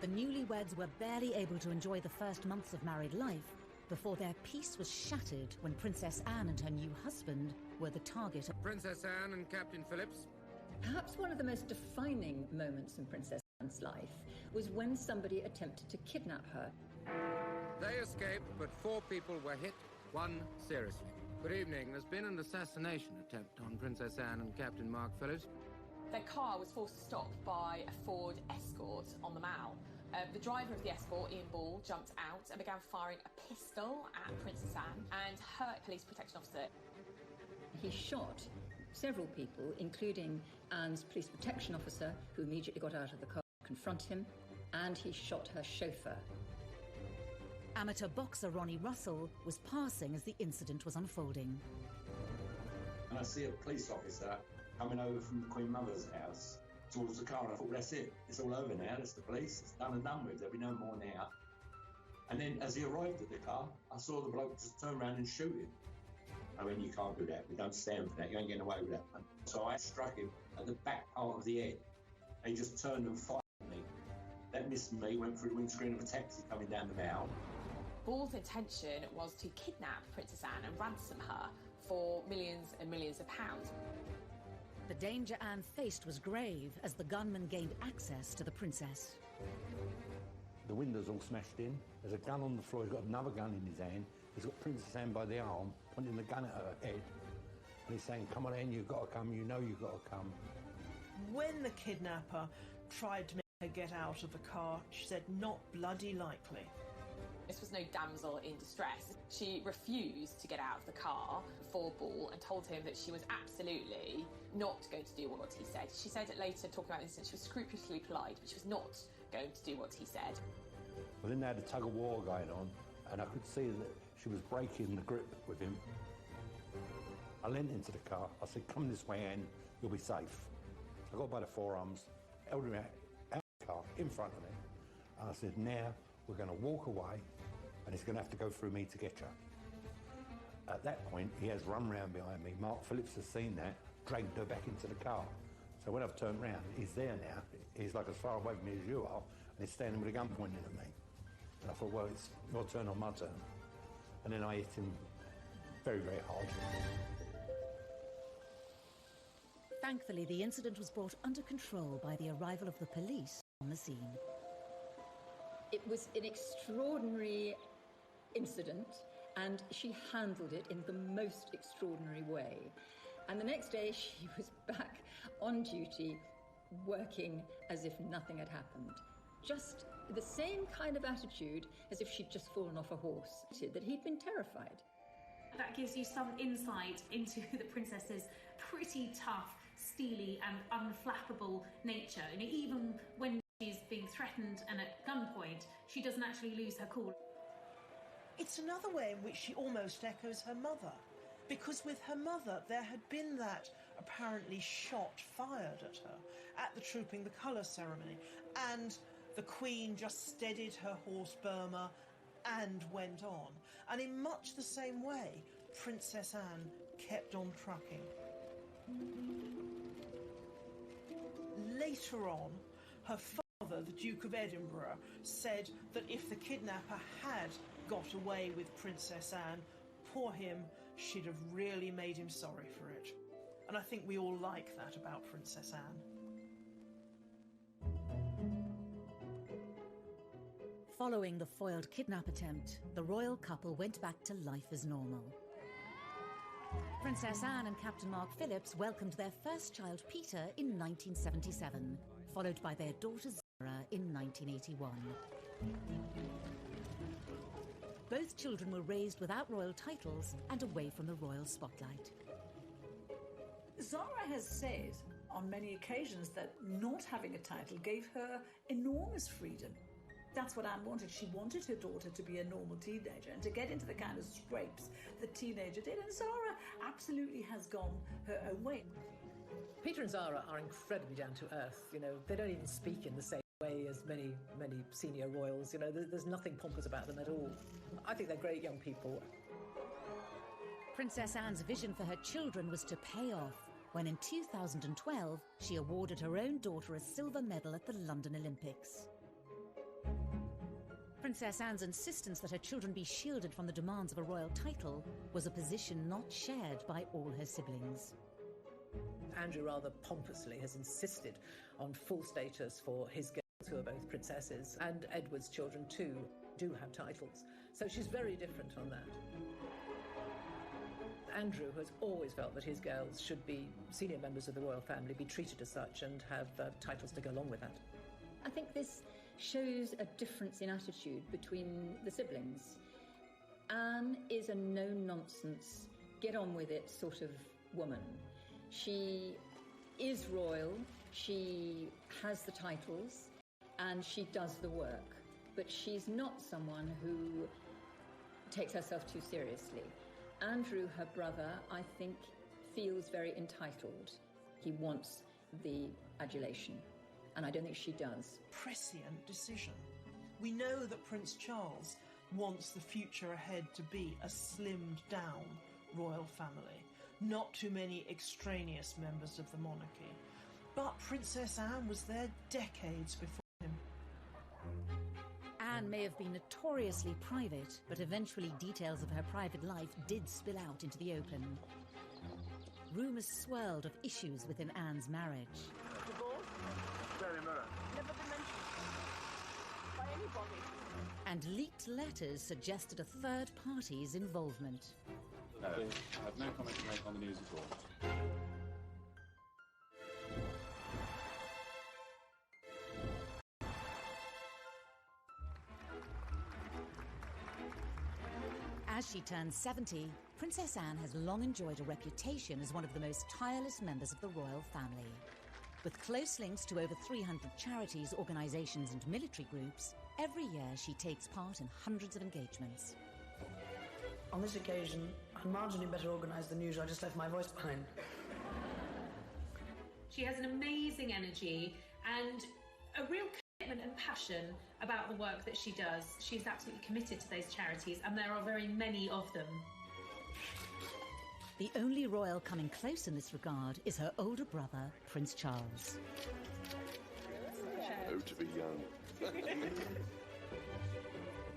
The newlyweds were barely able to enjoy the first months of married life before their peace was shattered when Princess Anne and her new husband were the target of Princess Anne and Captain Phillips. Perhaps one of the most defining moments in Princess Anne's life was when somebody attempted to kidnap her. They escaped, but 4 people were hit, 1 seriously. Good evening. There's been an assassination attempt on Princess Anne and Captain Mark Phillips. Their car was forced to stop by a Ford Escort on the Mall. The driver of the Escort, Ian Ball, jumped out and began firing a pistol at Princess Anne and her police protection officer. He shot several people, including Anne's police protection officer, who immediately got out of the car to confront him, and he shot her chauffeur. Amateur boxer Ronnie Russell was passing as the incident was unfolding. And I see a police officer coming over from the Queen Mother's house towards the car, and I thought, that's it. It's all over now. That's the police. It's done and done with. There'll be no more now. And then as he arrived at the car, I saw the bloke just turn around and shoot him. I mean, you can't do that. We don't stand for that. You ain't getting away with that one. So I struck him at the back part of the head. And he just turned and fired at me. That missed me, went through the windscreen of a taxi coming down the Mall. Ball's intention was to kidnap Princess Anne and ransom her for millions and millions of pounds. The danger Anne faced was grave as the gunman gained access to the princess. The window's all smashed in. There's a gun on the floor. He's got another gun in his hand. He's got Princess Anne by the arm, pointing the gun at her head. And he's saying, come on, Anne, you've got to come. You know you've got to come. When the kidnapper tried to make her get out of the car, she said, not bloody likely. This was no damsel in distress. She refused to get out of the car before ball and told him that she was absolutely not going to do what he said. She said it later, talking about this, that she was scrupulously polite, but she was not going to do what he said. Well, then they had a tug of war going on, and I could see that she was breaking the grip with him. I leant into the car. I said, "Come this way, Anne, you'll be safe." I got by the forearms, held him out the car in front of me, and I said, "Now we're going to walk away, and it's going to have to go through me to get you." At that point, he has run round behind me. Mark Phillips has seen that, dragged her back into the car. So when I've turned round, he's there now. He's like as far away from me as you are, and he's standing with a gun pointing at me. And I thought, well, it's your turn or my turn. And then I hit him very, very hard. Thankfully, the incident was brought under control by the arrival of the police on the scene. It was an extraordinary incident, and she handled it in the most extraordinary way. And the next day, she was back on duty, working as if nothing had happened. Just the same kind of attitude as if she'd just fallen off a horse, that he'd been terrified. That gives you some insight into the princess's pretty tough, steely and unflappable nature. And even when she's being threatened and at gunpoint, she doesn't actually lose her cool. It's another way in which she almost echoes her mother, because with her mother there had been that apparently shot fired at her at the Trooping the Colours ceremony, and the Queen just steadied her horse Burma and went on. And in much the same way, Princess Anne kept on trucking. Later on, her father, the Duke of Edinburgh, said that if the kidnapper had got away with Princess Anne, poor him, she'd have really made him sorry for it. And I think we all like that about Princess Anne. Following the foiled kidnap attempt, the royal couple went back to life as normal. Princess Anne and Captain Mark Phillips welcomed their first child, Peter, in 1977, followed by their daughter Zara in 1981. Both children were raised without royal titles and away from the royal spotlight. Zara has said on many occasions that not having a title gave her enormous freedom. That's what Anne wanted. She wanted her daughter to be a normal teenager and to get into the kind of scrapes the teenager did. And Zara absolutely has gone her own way. Peter and Zara are incredibly down to earth. You know, they don't even speak in the same way as many senior royals. You know, there's nothing pompous about them at all. I think they're great young people. Princess Anne's vision for her children was to pay off when in 2012 she awarded her own daughter a silver medal at the London Olympics. Princess Anne's insistence that her children be shielded from the demands of a royal title was a position not shared by all her siblings. Andrew rather pompously has insisted on full status for his girls, who are both princesses, and Edward's children too do have titles. So she's very different on that. Andrew has always felt that his girls should be senior members of the royal family, be treated as such, and have titles to go along with that. I think this shows a difference in attitude between the siblings. Anne is a no-nonsense, get-on-with-it sort of woman. She is royal, she has the titles, and she does the work. But she's not someone who takes herself too seriously. Andrew, her brother, I think, feels very entitled. He wants the adulation, and I don't think she does. Prescient decision. We know that Prince Charles wants the future ahead to be a slimmed-down royal family. Not too many extraneous members of the monarchy. But Princess Anne was there decades before him. Anne may have been notoriously private, but eventually details of her private life did spill out into the open. Rumours swirled of issues within Anne's marriage. Very mirror. Never been mentioned by anybody. And leaked letters suggested a third party's involvement. No, I have no comment to make on the news at all. As she turns 70, Princess Anne has long enjoyed a reputation as one of the most tireless members of the royal family. With close links to over 300 charities, organisations and military groups, every year she takes part in hundreds of engagements. On this occasion, I'm marginally better organised than usual. I just left my voice behind. She has an amazing energy and a real commitment and passion about the work that she does. She's absolutely committed to those charities, and there are very many of them. The only royal coming close in this regard is her older brother, Prince Charles. Oh, to be young.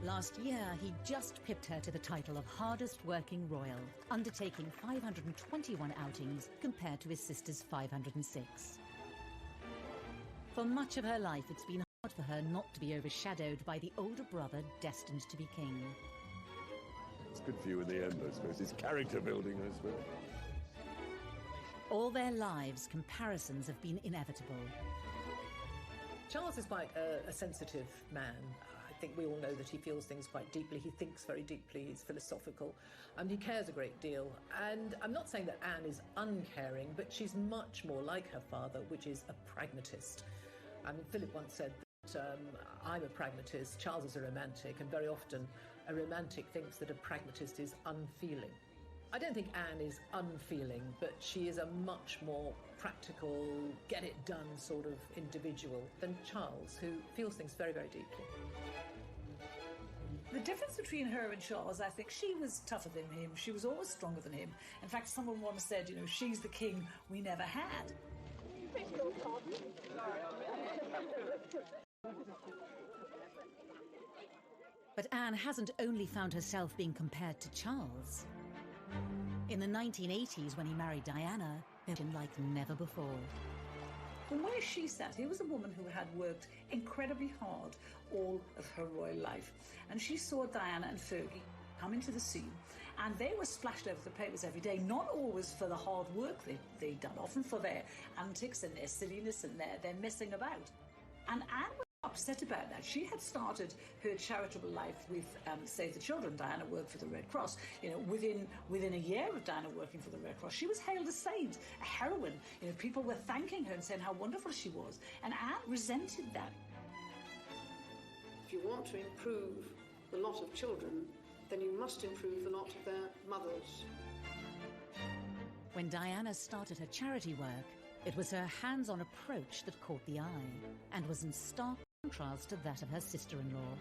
Last year, he just pipped her to the title of hardest working royal, undertaking 521 outings compared to his sister's 506. For much of her life, it's been hard for her not to be overshadowed by the older brother destined to be king. It's good for you in the end, I suppose. It's character building, I suppose. All their lives, comparisons have been inevitable. Charles is quite a sensitive man. I think we all know that he feels things quite deeply. He thinks very deeply. He's philosophical. He cares a great deal. And I'm not saying that Anne is uncaring, but she's much more like her father, which is a pragmatist. I mean, Philip once said that I'm a pragmatist, Charles is a romantic, and very often a romantic thinks that a pragmatist is unfeeling. I don't think Anne is unfeeling, but she is a much more practical, get-it-done sort of individual than Charles, who feels things very, very deeply. The difference between her and Charles, I think she was tougher than him. She was always stronger than him. In fact, someone once said, you know, she's the king we never had. But Anne hasn't only found herself being compared to Charles. In the 1980s, when he married Diana, they'd been like never before. From where she sat, he was a woman who had worked incredibly hard all of her royal life. And she saw Diana and Fergie come into the scene, and they were splashed over the papers every day, not always for the hard work they'd done, often for their antics and their silliness and their messing about. And Anne was upset about that. She had started her charitable life with Save the Children. Diana worked for the Red Cross. You know, within a year of Diana working for the Red Cross, she was hailed a saint, a heroine. You know, people were thanking her and saying how wonderful she was. And Anne resented that. If you want to improve the lot of children, then you must improve the lot of their mothers. When Diana started her charity work, it was her hands-on approach that caught the eye and was in stark contrast to that of her sister-in-law.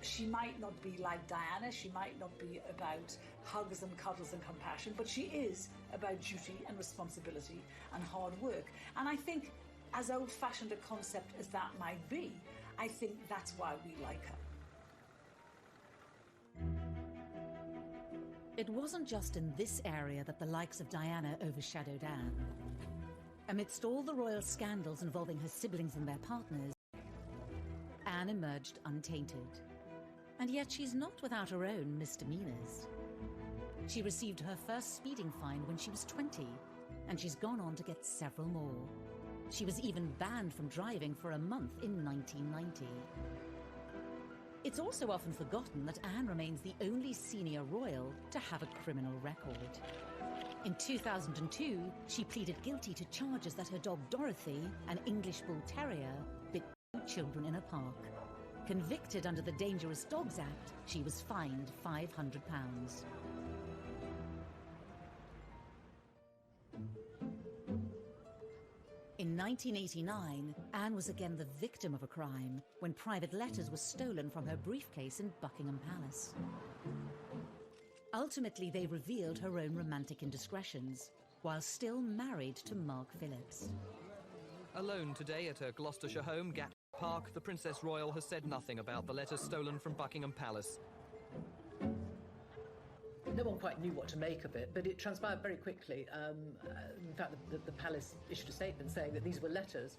She might not be like Diana, she might not be about hugs and cuddles and compassion, but she is about duty and responsibility and hard work. And I think, as old-fashioned a concept as that might be, I think that's why we like her. It wasn't just in this area that the likes of Diana overshadowed Anne. Amidst all the royal scandals involving her siblings and their partners, Anne emerged untainted. And yet she's not without her own misdemeanors. She received her first speeding fine when she was 20, and she's gone on to get several more. She was even banned from driving for a month in 1990. It's also often forgotten that Anne remains the only senior royal to have a criminal record. In 2002, she pleaded guilty to charges that her dog Dorothy, an English Bull Terrier, bit children in a park. Convicted under the Dangerous Dogs Act, she was fined £500. In 1989, Anne was again the victim of a crime when private letters were stolen from her briefcase in Buckingham Palace. Ultimately, they revealed her own romantic indiscretions, while still married to Mark Phillips. Alone today at her Gloucestershire home, Gatwick Park, the Princess Royal has said nothing about the letters stolen from Buckingham Palace. No one quite knew what to make of it, but it transpired very quickly. In fact, the palace issued a statement saying that these were letters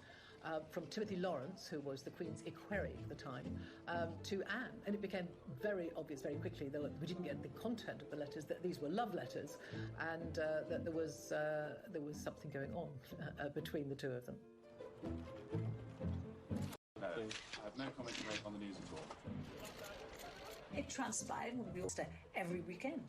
from Timothy Lawrence, who was the Queen's equerry at the time, to Anne. And it became very obvious very quickly, though we didn't get the content of the letters, that these were love letters and that there was something going on between the two of them. No, I have no comment to make on the news at all. It transpired when we all stayed every weekend.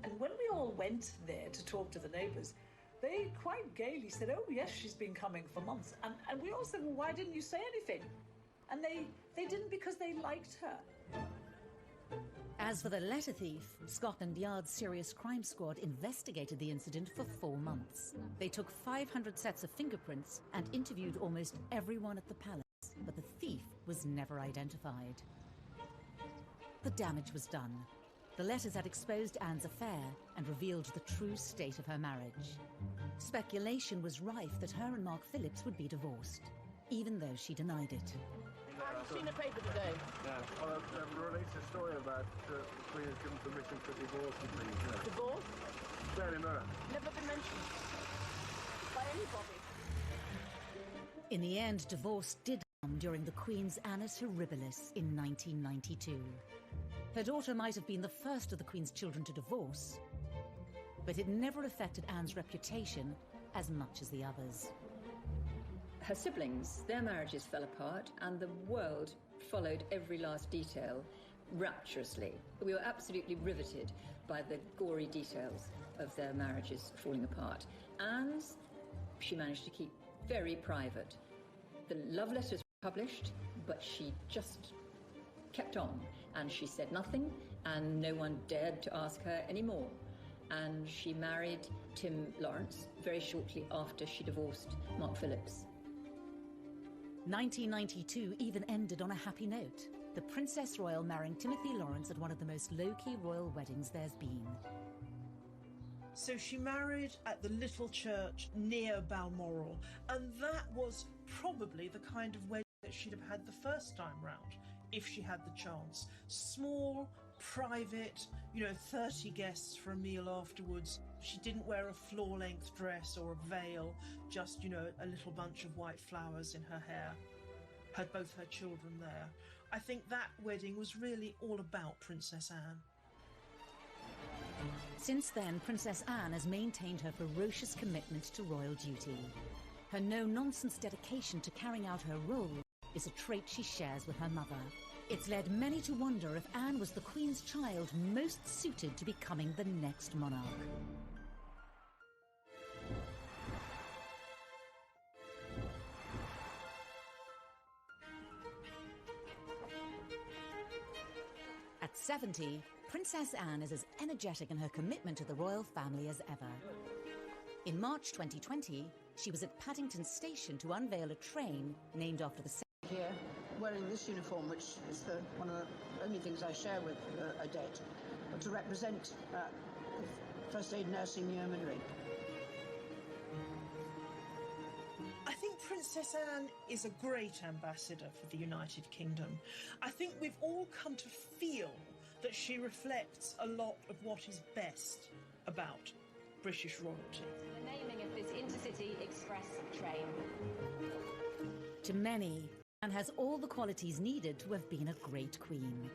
And when we all went there to talk to the neighbours, they quite gaily said, oh, yes, she's been coming for months. And we all said, well, why didn't you say anything? And they didn't, because they liked her. As for the letter thief, Scotland Yard's Serious Crime Squad investigated the incident for 4 months. They took 500 sets of fingerprints and interviewed almost everyone at the palace, but the thief was never identified. The damage was done. The letters had exposed Anne's affair and revealed the true state of her marriage. Speculation was rife that her and Mark Phillips would be divorced, even though she denied it. I've seen a paper today. Yeah. Well, I've released a story about the Queen has given permission for divorce and things. Yeah. Divorce? Daily Mirror. Never been mentioned by anybody. In the end, divorce did come during the Queen's Annus Horribilis in 1992. Her daughter might have been the first of the Queen's children to divorce, but it never affected Anne's reputation as much as the others. Her siblings, their marriages fell apart, and the world followed every last detail rapturously. We were absolutely riveted by the gory details of their marriages falling apart. Anne's, she managed to keep very private. The love letters were published, but she just kept on, and she said nothing, and no one dared to ask her anymore. And she married Tim Lawrence very shortly after she divorced Mark Phillips. 1992 even ended on a happy note. The Princess Royal marrying Timothy Lawrence at one of the most low-key royal weddings there's been. So she married at the little church near Balmoral, and that was probably the kind of wedding that she'd have had the first time round, if she had the chance. Small, private, 30 guests for a meal afterwards. She didn't wear a floor-length dress or a veil, just, a little bunch of white flowers in her hair. Had both her children there. I think that wedding was really all about Princess Anne. Since then, Princess Anne has maintained her ferocious commitment to royal duty. Her no-nonsense dedication to carrying out her role is a trait she shares with her mother. It's led many to wonder if Anne was the Queen's child most suited to becoming the next monarch. At 70, Princess Anne is as energetic in her commitment to the royal family as ever. In March 2020, she was at Paddington Station to unveil a train named after the here, wearing this uniform, which is one of the only things I share with Odette, to represent First Aid Nursing Yeomanry. I think Princess Anne is a great ambassador for the United Kingdom. I think we've all come to feel that she reflects a lot of what is best about British royalty. The naming of this intercity express train. To many, Anne has all the qualities needed to have been a great queen.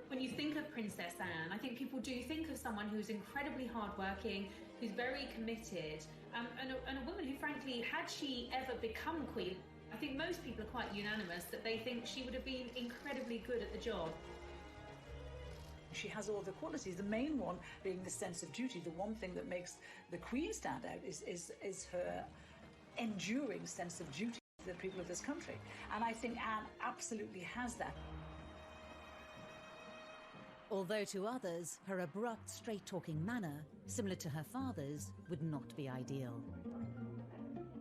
When you think of Princess Anne, I think people do think of someone who's incredibly hardworking, who's very committed, and a woman who, frankly, had she ever become queen, I think most people are quite unanimous that they think she would have been incredibly good at the job. She has all the qualities, the main one being the sense of duty. The one thing that makes the Queen stand out is her enduring sense of duty to the people of this country. And I think Anne absolutely has that. Although to others, her abrupt, straight-talking manner, similar to her father's, would not be ideal.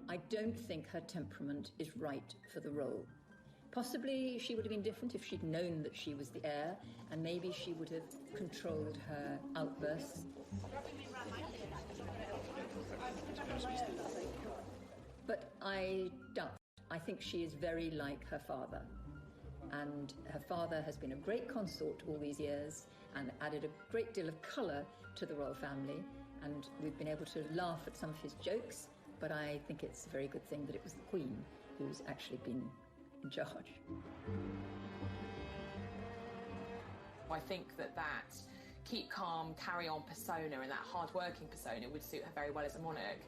I don't think her temperament is right for the role. Possibly she would have been different if she'd known that she was the heir, and maybe she would have controlled her outbursts. But I doubt. I think she is very like her father. And her father has been a great consort all these years and added a great deal of colour to the royal family, and we've been able to laugh at some of his jokes, but I think it's a very good thing that it was the Queen who's actually been in charge. I think that keep calm, carry on persona and that hard-working persona would suit her very well as a monarch.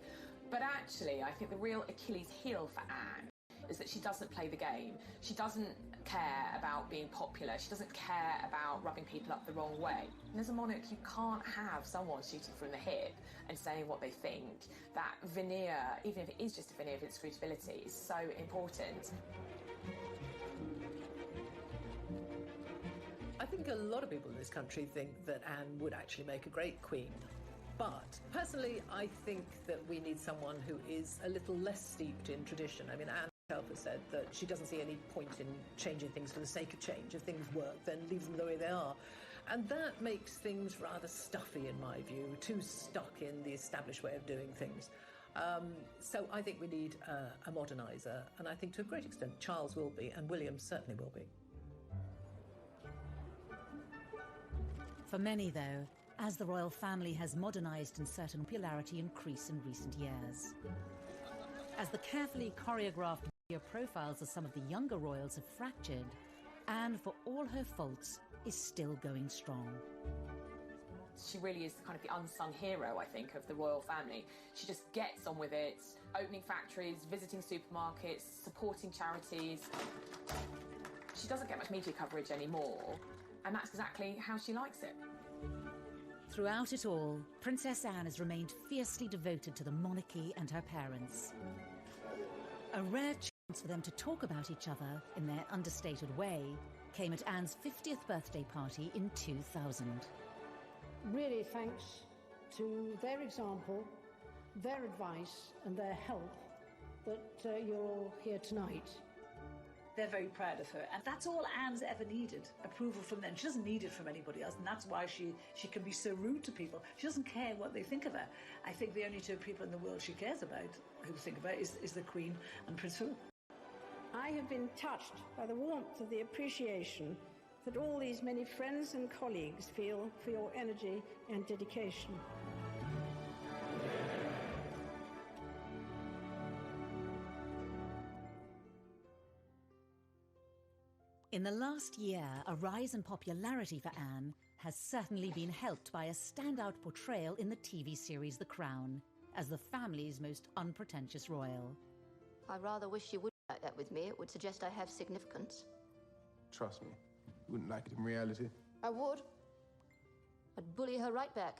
But actually, I think the real Achilles heel for Anne is that she doesn't play the game. She doesn't care about being popular. She doesn't care about rubbing people up the wrong way. And as a monarch, you can't have someone shooting from the hip and saying what they think. That veneer, even if it is just a veneer of inscrutability, is so important. I think a lot of people in this country think that Anne would actually make a great queen. But personally, I think that we need someone who is a little less steeped in tradition. I mean, Anne herself has said that she doesn't see any point in changing things for the sake of change. If things work, then leave them the way they are. And that makes things rather stuffy, in my view, too stuck in the established way of doing things. So I think we need a moderniser, and I think to a great extent Charles will be, and William certainly will be. For many, though, as the royal family has modernised and certain popularity increase in recent years. As the carefully choreographed media profiles of some of the younger royals have fractured, Anne, for all her faults, is still going strong. She really is kind of the unsung hero, I think, of the royal family. She just gets on with it, opening factories, visiting supermarkets, supporting charities. She doesn't get much media coverage anymore, and that's exactly how she likes it. Throughout it all, Princess Anne has remained fiercely devoted to the monarchy and her parents. A rare chance for them to talk about each other in their understated way came at Anne's 50th birthday party in 2000. Really thanks to their example, their advice and their help that you're all here tonight. They're very proud of her, and that's all Anne's ever needed, approval from them. She doesn't need it from anybody else, and that's why she can be so rude to people. She doesn't care what they think of her. I think the only two people in the world she cares about, who think about, is the Queen and Prince Philip. I have been touched by the warmth of the appreciation that all these many friends and colleagues feel for your energy and dedication. In the last year, a rise in popularity for Anne has certainly been helped by a standout portrayal in the TV series The Crown as the family's most unpretentious royal. I rather wish you would like that with me. It would suggest I have significance. Trust me, you wouldn't like it in reality. I would. I'd bully her right back.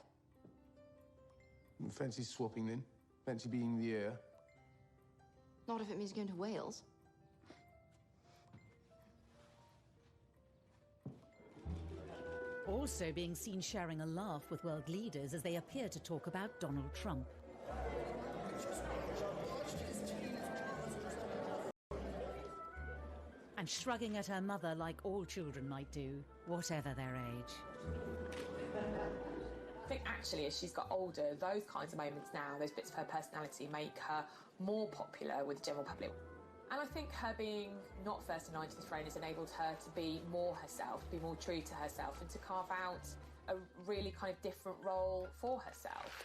Fancy swapping then? Fancy being the heir? Not if it means going to Wales. Also being seen sharing a laugh with world leaders as they appear to talk about Donald Trump. And shrugging at her mother like all children might do, whatever their age. I think actually as she's got older, those kinds of moments now, those bits of her personality make her more popular with the general public. And I think her being not first in line to the throne has enabled her to be more herself, be more true to herself, and to carve out a really kind of different role for herself.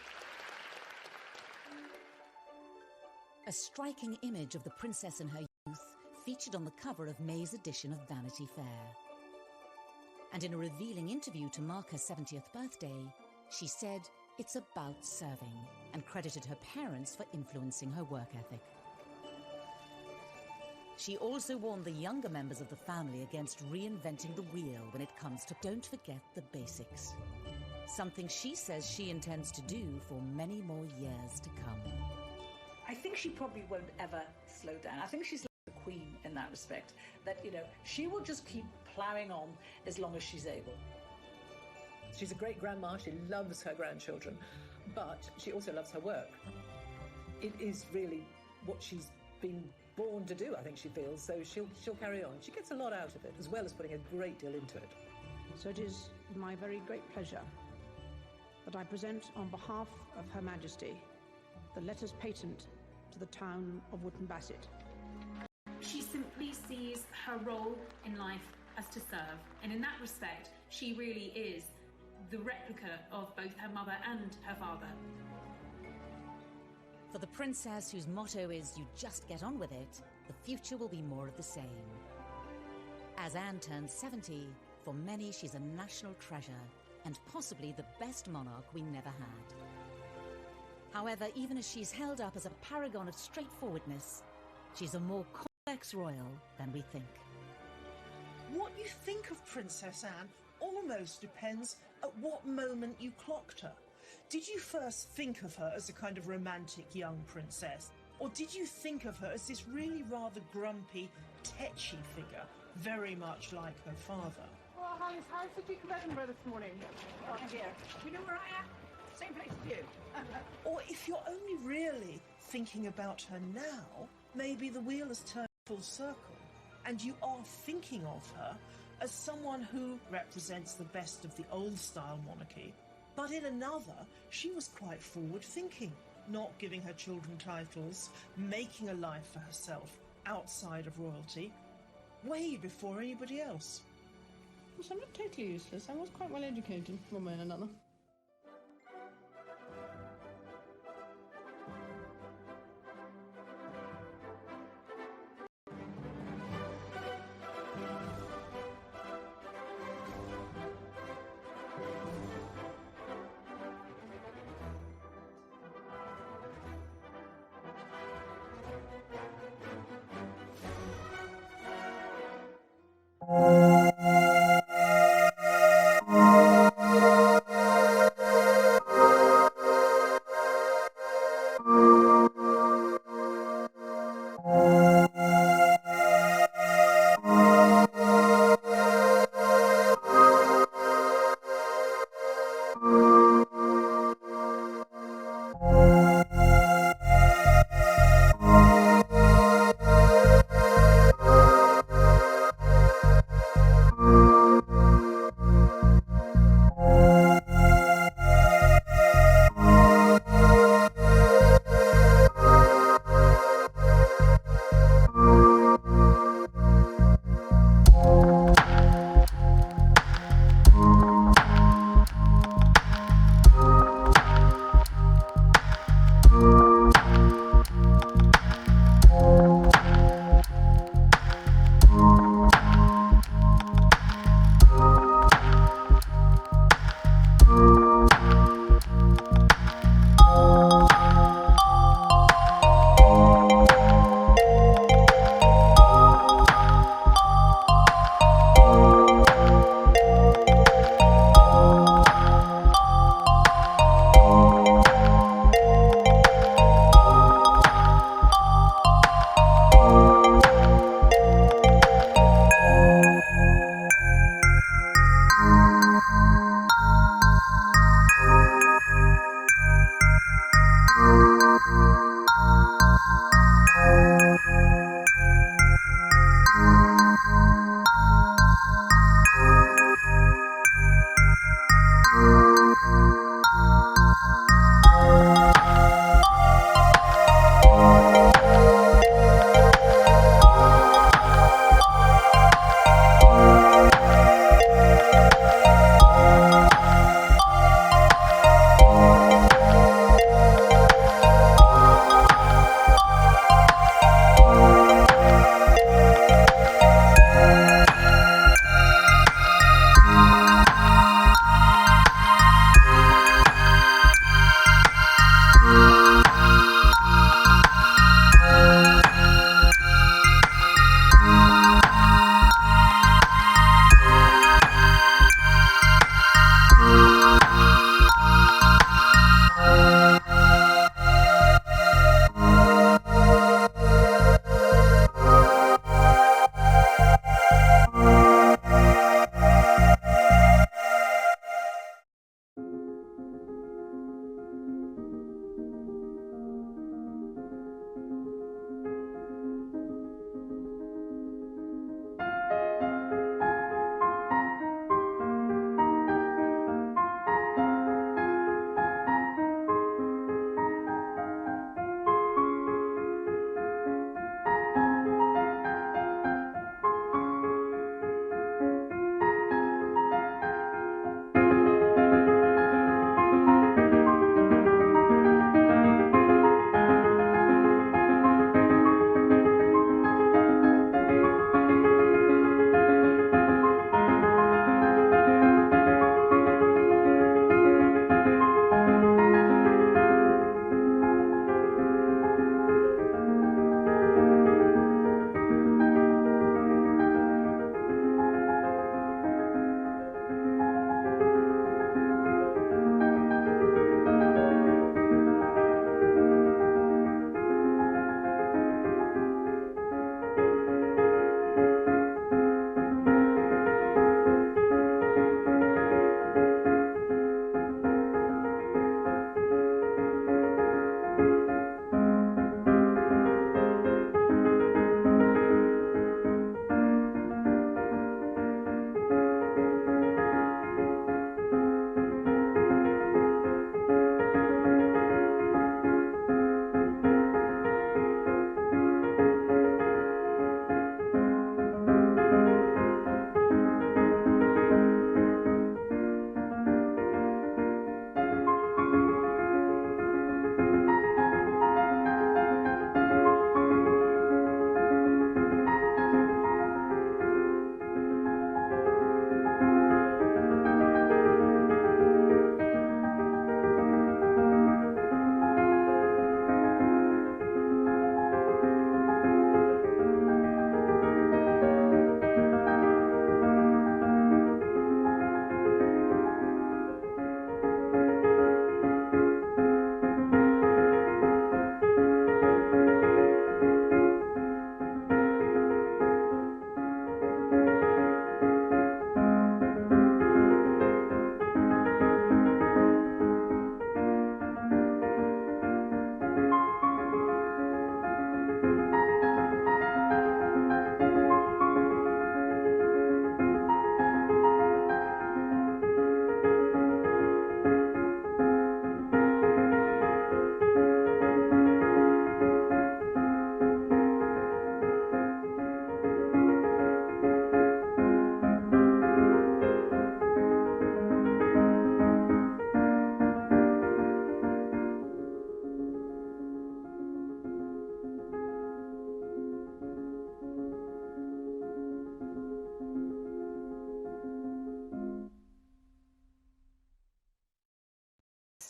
A striking image of the princess in her youth featured on the cover of May's edition of Vanity Fair. And in a revealing interview to mark her 70th birthday, she said it's about serving, and credited her parents for influencing her work ethic. She also warned the younger members of the family against reinventing the wheel when it comes to don't forget the basics. Something she says she intends to do for many more years to come. I think she probably won't ever slow down. I think she's like the Queen in that respect, that, you know, she will just keep ploughing on as long as she's able. She's a great grandma, she loves her grandchildren, but she also loves her work. It is really what she's been born to do, I think she feels, so she'll carry on. She gets a lot out of it, as well as putting a great deal into it. So it is my very great pleasure that I present on behalf of Her Majesty the letters patent to the town of Wootton Bassett. She simply sees her role in life as to serve, and in that respect, she really is the replica of both her mother and her father. For the princess whose motto is "you just get on with it," the future will be more of the same. As Anne turns 70, for many she's a national treasure and possibly the best monarch we never had. However, even as she's held up as a paragon of straightforwardness, she's a more complex complex royal than we think. What you think of Princess Anne almost depends at what moment you clocked her. Did you first think of her as a kind of romantic young princess? Or did you think of her as this really rather grumpy, tetchy figure, very much like her father? Well, how's the Duke of Edinburgh this morning? Oh dear. Do you know where I am? Same place as you. Or if you're only really thinking about her now, maybe the wheel has turned full circle, and you are thinking of her as someone who represents the best of the old-style monarchy, but in another, she was quite forward-thinking, not giving her children titles, making a life for herself outside of royalty, way before anybody else. So I'm not totally useless. I was quite well educated, one way and another.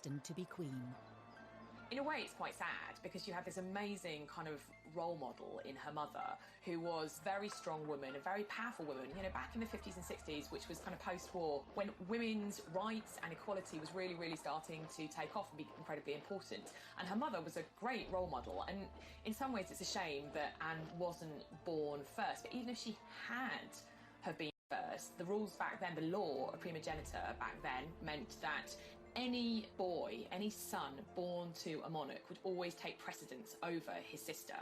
destined to be queen. In a way, it's quite sad because you have this amazing kind of role model in her mother, who was a very strong woman, a very powerful woman, you know, back in the 50s and 60s, which was kind of post-war, when women's rights and equality was really, really starting to take off and be incredibly important. And her mother was a great role model. And in some ways, it's a shame that Anne wasn't born first. But even if she had have been first, the rules back then, the law of primogeniture back then, meant that any boy, any son born to a monarch would always take precedence over his sister.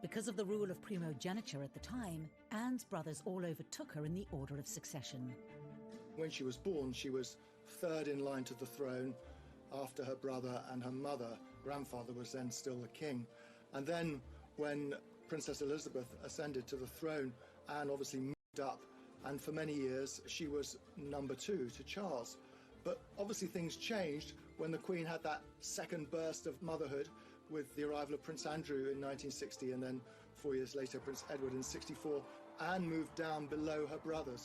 Because of the rule of primogeniture at the time, Anne's brothers all overtook her in the order of succession. When she was born, she was third in line to the throne after her brother and her mother. Grandfather was then still the king. And then when Princess Elizabeth ascended to the throne, Anne obviously moved up, and for many years she was number 2 to Charles. But obviously things changed when the Queen had that second burst of motherhood with the arrival of Prince Andrew in 1960, and then 4 years later Prince Edward in 64. Anne moved down below her brothers.